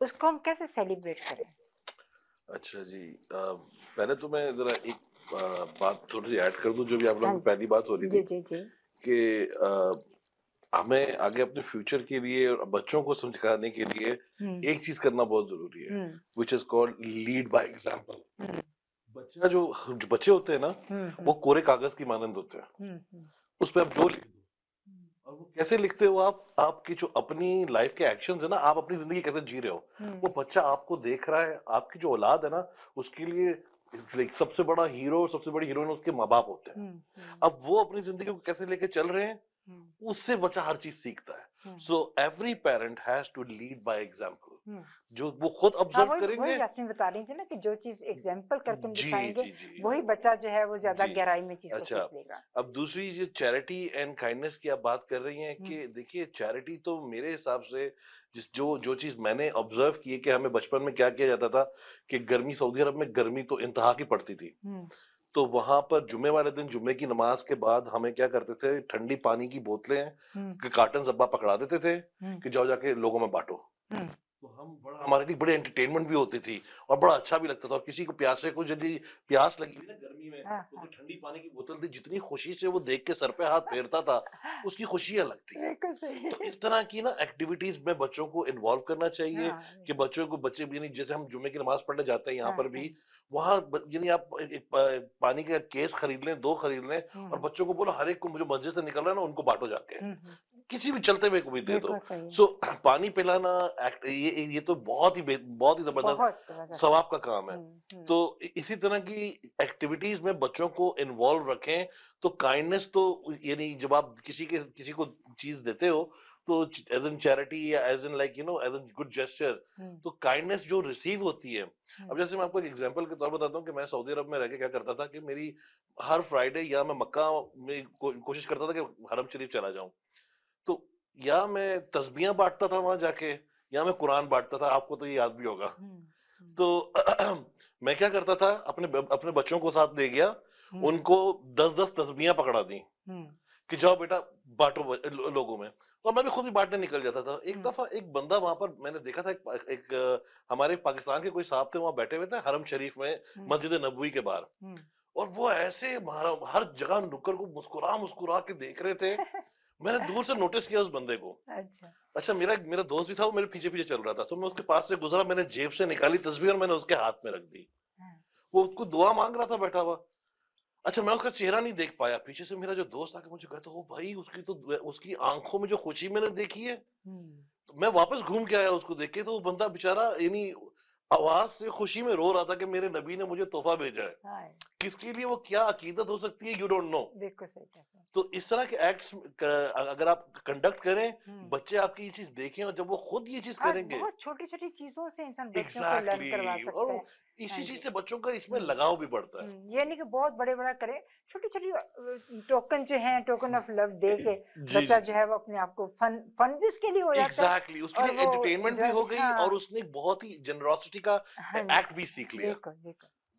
उसको हम कैसे सेलिब्रेट करें? अच्छा जी, पहले तो मैं जरा एक बात थोड़ी सी ऐड कर दूं, जो भी आप लोगों की पहली बात हो रही जी थी जी जी कि हमें आगे अपने फ्यूचर के लिए और बच्चों को समझाने के लिए एक चीज करना बहुत जरूरी है, which is called lead by example. जो बच्चे होते हैं ना, वो कोरे कागज की मानंद होते हैं. उस पर आप जो लिख दो, और वो कैसे लिखते हो आप, आपकी जो अपनी लाइफ के एक्शंस है ना, आप अपनी जिंदगी कैसे जी रहे हो, वो बच्चा आपको देख रहा है. आपकी जो औलाद है ना, उसके लिए सबसे बड़ा हीरो, सबसे बड़ी हीरोइन उसके माँ बाप होते हैं. अब वो अपनी जिंदगी को कैसे लेके चल रहे हैं, उससे बच्चा हर चीज सीखता है. So every parent has to lead by example. जो वो खुद ऑब्जर्व करेंगे. वही यास्मीन बता रही थी ना कि जो चीज एग्जांपल करके हम जी दिखाएंगे, जी जी. वही बच्चा जो है वो ज्यादा जी. गहराई में चीज को अच्छा, सीख लेगा. अब दूसरी जो चैरिटी एंड काइंडनेस की आप बात कर रही हैं, कि देखिए चैरिटी तो मेरे हिसाब से जो चीज मैंने ऑब्जर्व की है कि हमें बचपन में क्या किया जाता था कि गर्मी, सऊदी अरब में गर्मी तो इंतहा की पड़ती थी. तो वहां पर जुम्मे वाले दिन, जुम्मे की नमाज के बाद हमें क्या करते थे, ठंडी पानी की बोतलें के कार्टन अब्बा पकड़ा देते थे कि जाओ जाके लोगों में बांटो. तो हम बड़ा, हमारे लिए बड़ी एंटरटेनमेंट भी होती थी और बड़ा अच्छा भी लगता था. और किसी को प्यासे को यदि प्यास लगी हुई ना गर्मी में, तो ठंडी पानी की बोतल थी, जितनी खुशी से वो देख के सर पे हाथ फेरता था, उसकी खुशी अलग थी. तो इस तरह की ना एक्टिविटीज में बच्चों को इन्वॉल्व करना चाहिए कि बच्चे भी नहीं, जैसे हम जुम्मे की नमाज पढ़ने जाते हैं यहाँ पर भी, वहां यानी आप एक पानी का केस खरीद लें, 2 खरीद लें, और बच्चों को बोलो हर एक को, मुझे मस्जिद से निकल रहा है ना, उनको बांटो जाके, किसी भी चलते हुए को भी दे दो. सो पानी पिलाना, ये तो बहुत ही जबरदस्त सवाब का काम है. तो इसी तरह की एक्टिविटीज में बच्चों को इन्वॉल्व रखें. तो काइंडनेस तो यानी जब आप किसी को चीज देते हो, तो एज एन चैरिटी या as an like as an good gesture, तो काइंडनेस जो रिसीव होती है. अब जैसे मैं आपको एक एग्जांपल के तौर पर बताता हूँ कि मैं सऊदी अरब में रह के क्या करता था कि मेरी हर फ्राइडे या मैं मक्का में कोशिश करता था कि हरम शरीफ चला जाऊं. तो या मैं तस्बीहां बांटता था वहां जाके, या मैं कुरान बांटता था. आपको तो ये याद भी होगा. तो मैं क्या करता था, अपने बच्चों को साथ ले गया, उनको 10-10 तस्बीहां पकड़ा दी कि जाओ बेटा बांटो लोगों में. और मैं भी खुद भी बांटने निकल जाता था. एक दफा एक बंदा वहां पर मैंने देखा था, एक हमारे पाकिस्तान के कोई साहब थे, वहां बैठे हुए थे हरम शरीफ में, मस्जिद नबवी के बाहर. और वो ऐसे हर जगह नुक्कड़ को मुस्कुरा मुस्कुरा के देख रहे थे. मैंने दूर से नोटिस किया उस बंदे को. अच्छा, मेरा दोस्त भी था, वो मेरे पीछे पीछे चल रहा था. तो मैं उसके पास से गुजरा, मैंने जेब से निकाली तस्वीर और मैंने उसके हाथ में रख दी. वो उसको दुआ मांग रहा था बैठा हुआ. अच्छा, मैं उसका चेहरा नहीं देख पाया. पीछे से मेरा जो दोस्त आके मुझे कहता, ओ भाई, उसकी आंखों में जो खुशी मैंने देखी है. तो मैं वापस घूम के आया उसको देख के, तो वो बंदा बेचारा यानी आवाज से खुशी में रो रहा था कि मेरे नबी ने मुझे तोहफा भेजा है. किसके लिए वो क्या अकीदत हो सकती है, यू डोंट नो. बिल्कुल सही कहते हैं. तो इस तरह के एक्ट्स अगर आप कंडक्ट करें, बच्चे आपकी ये चीज देखें, और जब वो खुद ये चीज करेंगे, बहुत छोटी छोटी चीजों से इंसान बच्चों को लर्न करवा सकता है. इसी चीज से बच्चों का इसमें लगाव भी बढ़ता है. ये नहीं कि बहुत बड़े बड़ा करे, छोटी छोटी टोकन जो है, टोकन ऑफ लव दे के बच्चा जो है वो अपने आप को फन भी उसके लिए हो जाता है. एग्जैक्टली, उसके लिए एंटरटेनमेंट भी हो गई, और उसने बहुत ही जनरॉसिटी का एक्ट भी सीख लिया.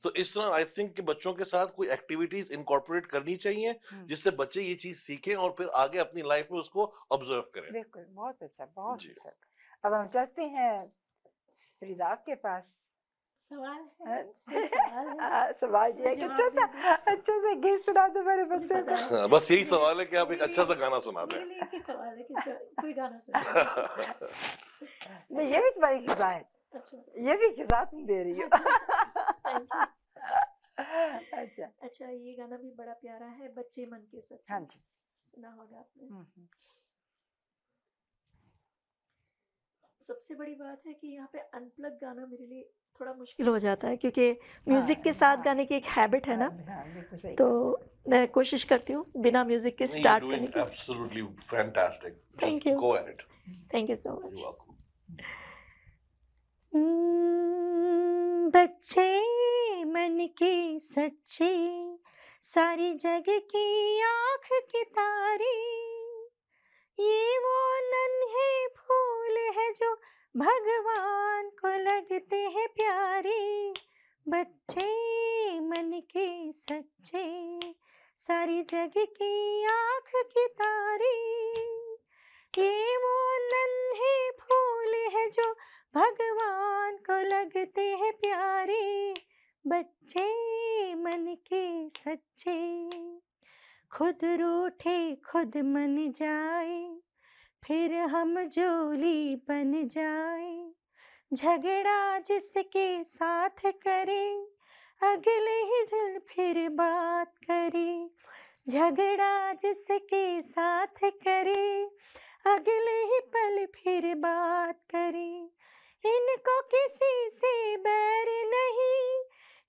तो इस तरह आई थिंक कि बच्चों के साथ कोई एक्टिविटीज इनकॉर्पोरेट करनी चाहिए, जिससे बच्चे ये चीज सीखें और फिर आगे अपनी लाइफ में उसको ऑब्जर्व करें. बिल्कुल, बहुत अच्छा, बहुत अच्छा. अब हम चलते हैं फरीदा आपके पास. सवाल जी है कि अच्छा सा गीत सुना दो मेरे बच्चों को. बस यही सवाल है कि आप एक अच्छा सा गाना सुना दें. सवाल है कि कोई गाना सुना. ये भी तुम्हारी खिजा है. ये भी खिजा तुम दे रही हो. अच्छा, ये गाना भी बड़ा प्यारा है, बच्चे मन के सच्चे. हाँ जी, सुना होगा आपने. सबसे बड़ी बात है कि यहाँ पे अनप्लग गाना मेरे लिए थोड़ा मुश्किल हो जाता है, क्योंकि म्यूजिक के साथ गाने की एक हैबिट है ना. तो मैं कोशिश करती हूँ बिना म्यूजिक के स्टार्ट करने की. Absolutely fantastic. Thank you. Go ahead. Thank you so much. You welcome. बच्चे मन के सच्चे, सारी जग की आँख की तारी, ये वो नन्हे फूल है जो भगवान को लगते हैं प्यारे. बच्चे मन के सच्चे, सारी जग की आँख की तारी, ये वो नन्हे फूल है जो भगवान को लगते हैं प्यारे. बच्चे मन के सच्चे, खुद रूठे खुद मन जाए, फिर हम जोली बन जाए। झगड़ा जिसके साथ करे, अगले ही दिल फिर बात करे। झगड़ा जिसके साथ करे, अगले ही पल फिर बात करे। इनको किसी से बैर नहीं,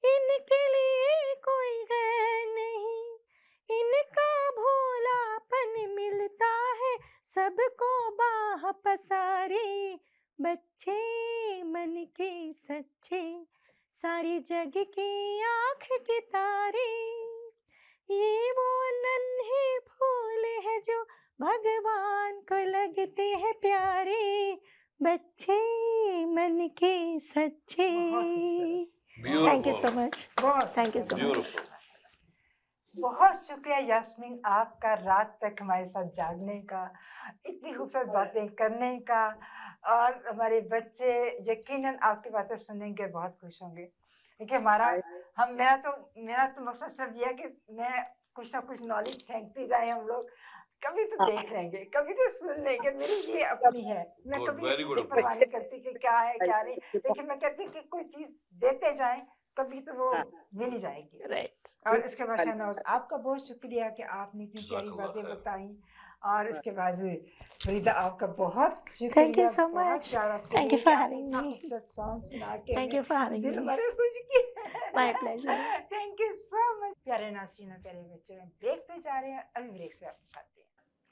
इनके लिए कोई गैर नहीं। इनका भोलापन मिलता है सबको बाह पसारे। बच्चे मन के सच्चे, सारी जग की आँख के तारे। ये वो नन्हे फूल है जो भगवान को लगते हैं प्यारे। बच्चे मन के सच्चे। Thank you so much, thank you so much. बहुत शुक्रिया यास्मीन आपका, रात तक हमारे साथ जागने का, इतनी खूबसूरत बातें करने का। और हमारे बच्चे यकीनन आपकी बातें सुनेंगे, बहुत खुश होंगे। देखिए मेरा तो मकसद सिर्फ ये है कि मैं कुछ ना कुछ नॉलेज फेंकती जाए। हम लोग कभी तो देख लेंगे, कभी तो सुन लेंगे। मेरी ये अपनी है, मैं कभी इसकी परवाह नहीं करती कि क्या है क्या नहीं, लेकिन मैं कहती कि कोई चीज देते जाएं, कभी तो वो मिल ही जाएगी। राइट। और इसके बाद शहनाज आपका बहुत शुक्रिया कि आपने इतनी प्यारी बातें बताई। और इसके बाद फरीदा आपका बहुत शुक्रिया। Thank you so much. Thank you for having me. Song सुना के Thank you for having दिल me. हमारे खुश किया। My pleasure. Thank you so much. प्यारे नाज़रीन और प्यारे बच्चों, ब्रेक पे जा रहे हैं, अभी ब्रेक से आपके साथ हैं।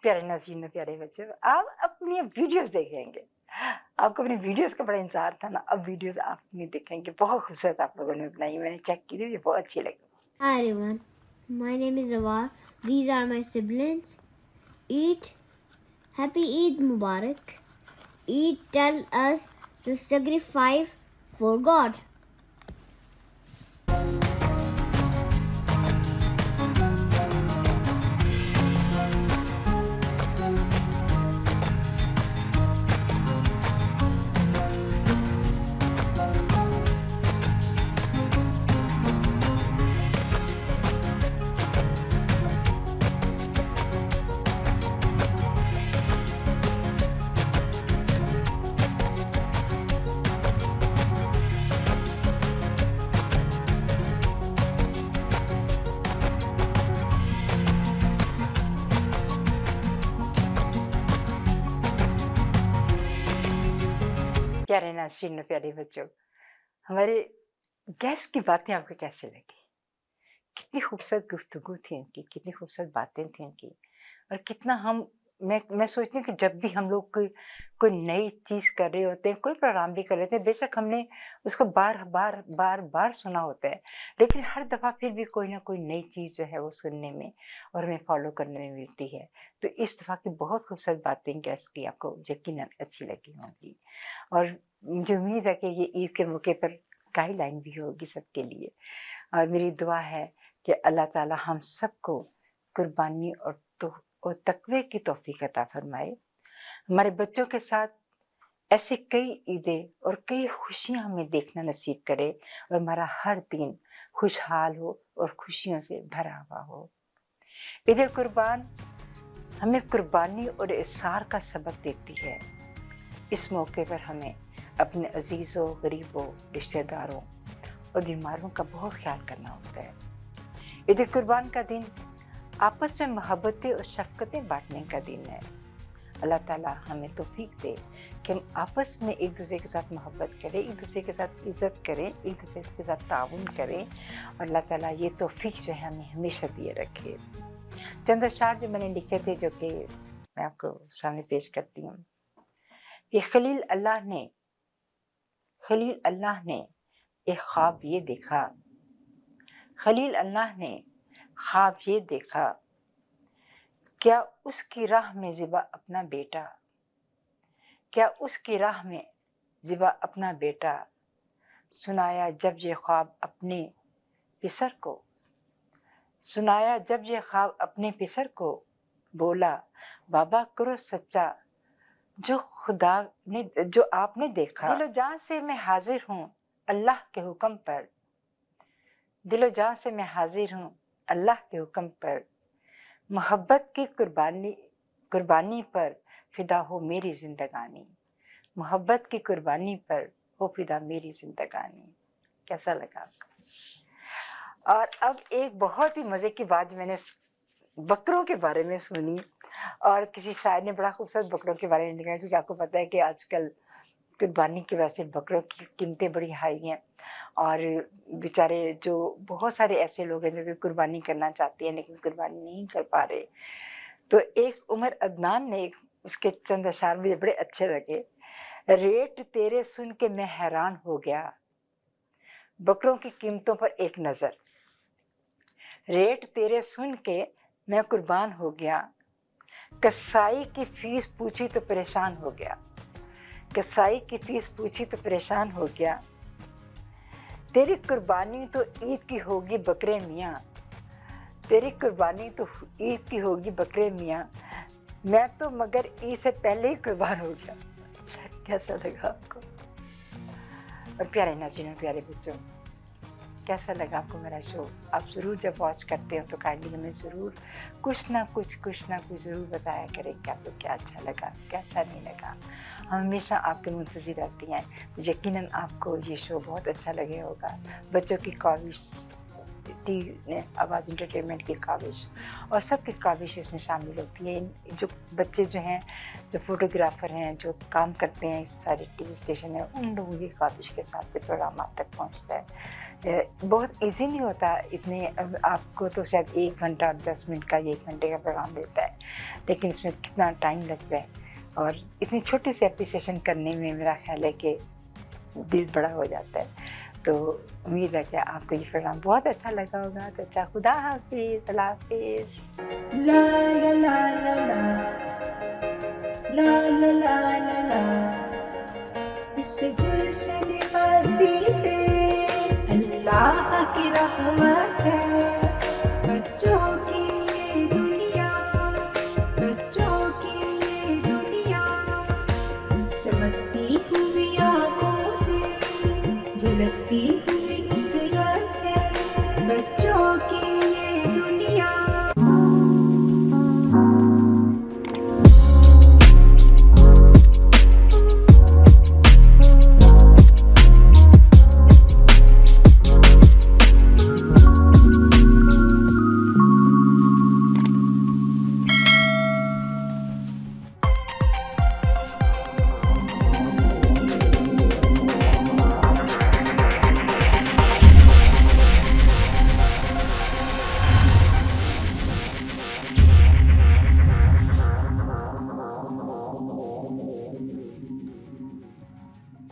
प्यारे नाज़रीन और प्यारे बच्चों, आप अपनी वीडियोस देखेंगे, आपको अपनी वीडियोस का बड़ा इंतजार था ना, अब वीडियोस आप नहीं देखेंगे। बहुत खूबसूरत आप लोगों ने बनाई, मैंने चेक की थी, बहुत अच्छी लगी। Hi everyone, my name is Awar. These are my siblings. Eid, Happy Eid Mubarak. Eid tell us to sacrifice for God. प्यारे नाज़रीन प्यारे बच्चों, हमारे गेस्ट की बातें आपको कैसे लगी? कितनी खूबसूरत गुफ्तगू थी इनकी, कितनी खूबसूरत बातें थी इनकी। और कितना मैं सोचती हूँ कि जब भी हम लोग कोई नई चीज़ कर रहे होते हैं, कोई प्रोग्राम भी कर लेते हैं, बेशक हमने उसको बार सुना होता है, लेकिन हर दफ़ा फिर भी कोई ना कोई नई चीज़ जो है वो सुनने में और हमें फॉलो करने में मिलती है। तो इस दफ़ा की बहुत खूबसूरत बातें गेस्ट की आपको यकीनन अच्छी लगी होंगी। और मुझे उम्मीद है कि ये ईद के मौके पर गाइडलाइन भी होगी सबके लिए। और मेरी दुआ है कि अल्लाह ताला हम सबको कुर्बानी और तकवे की तौफीक अता फरमाए। हमारे बच्चों के साथ ऐसे कई ईदें और कई खुशियां हमें देखना नसीब करे और हमारा हर दिन खुशहाल हो और खुशियों से भरा हुआ हो। ईद कुर्बान हमें कुर्बानी और इसार का सबक देती है। इस मौके पर हमें अपने अजीज़ों, गरीबों, रिश्तेदारों और बीमारों का बहुत ख्याल करना होता है। ईद कुर्बान का दिन आपस में मोहब्बतें और शफ़क़तें बांटने का दिन है। अल्लाह ताला हमें तौफीक दे कि हम आपस में एक दूसरे के साथ मोहब्बत करें, एक दूसरे के साथ इज़्ज़त करें, एक दूसरे के साथ ताउन करें। और अल्लाह ताला ये तौफीक जो है हमें हमेशा दिए रखे। चंद अशार जो मैंने लिखे थे, जो कि मैं आपको सामने पेश करती हूँ। कि खलील अल्लाह ने एक ख्वाब ये देखा, खलील अल्लाह ने ख्वाब ये देखा, क्या उसकी राह में ज़िबा अपना बेटा, क्या उसकी राह में ज़िबा अपना बेटा, सुनाया जब ये ख्वाब अपने पिसर को, सुनाया जब ये ख्वाब अपने पिसर को, बोला बाबा करो सच्चा जो आपने देखा। दिलो जान से मैं हाजिर हूँ अल्लाह के हुक्म पर, दिलो जान से मैं हाजिर हूँ अल्लाह के हुक्म पर मोहब्बत की कुर्बानी पर फिदा हो मेरी जिंदगानी, मोहब्बत की कुर्बानी पर हो फिदा मेरी जिंदगानी। कैसा लगा आपको? और अब एक बहुत ही मज़े की बात मैंने बकरों के बारे में सुनी, और किसी शायर ने बड़ा खूबसूरत बकरों के बारे में लिखा, क्योंकि आपको पता है कि आजकल कुर्बानी की वजह से बकरों की कीमतें बड़ी हाई हैं, और बेचारे जो बहुत सारे ऐसे लोग हैं जो कि कुर्बानी करना चाहते हैं लेकिन कुर्बानी नहीं कर पा रहे। तो एक उमर अदनान ने उसके चंद अशार मुझे बड़े अच्छे लगे। रेट तेरे सुन के मैं हैरान हो गया, बकरों की कीमतों पर एक नज़र। रेट तेरे सुन के मैं कुर्बान हो गया, कसाई की फीस पूछी तो परेशान हो गया, कसाई की फीस पूछी तो परेशान हो गया। तेरी कुर्बानी तो ईद की होगी बकरे मियाँ, तेरी कुर्बानी तो ईद की होगी बकरे मियाँ, मैं तो मगर ईद से पहले ही कुर्बान हो गया। कैसा लगा आपको? और प्यारे नाज़रीन, प्यारे बच्चों, कैसा लगा आपको मेरा शो? आप ज़रूर जब वॉच करते हो तो काइंडली हमें ज़रूर कुछ ना कुछ ज़रूर बताया करें कि आपको क्या अच्छा लगा, क्या अच्छा नहीं लगा। हम हमेशा आपके मुंतज़िर रहती हैं। यकीनन आपको ये शो बहुत अच्छा लगे होगा। बच्चों की काविश, आवाज़ इंटरटेनमेंट की काविश, और सबकी काविश इसमें शामिल होती है। जो बच्चे जो हैं, जो फोटोग्राफ़र हैं, जो काम करते हैं इस सारे टीवी स्टेशन में, उन लोगों की काविश के साथ ये प्रोग्राम आप तक पहुँचता है। बहुत इजी नहीं होता, इतने आपको तो शायद 1 घंटा 10 मिनट का, 1 घंटे का प्रोग्राम देता है, लेकिन इसमें कितना टाइम लगता है, और इतनी छोटी सी एप्रिसिएशन करने में मेरा ख्याल है कि दिल बड़ा हो जाता है। तो उम्मीद है कि आपको ये प्रोग्राम बहुत अच्छा लगा होगा। तो अच्छा, खुदा हाफिज़, अल्लाह हाफिज़। ला ला ला ला ला ला ला ला ला ला, इस गुलशन हस्ती पे अल्लाह की रहमत है। बच्चों की ये दुनिया, बच्चों की ये दुनिया, चमकती हुई आँखों से झलकती हुई उसरत है। बच्चों की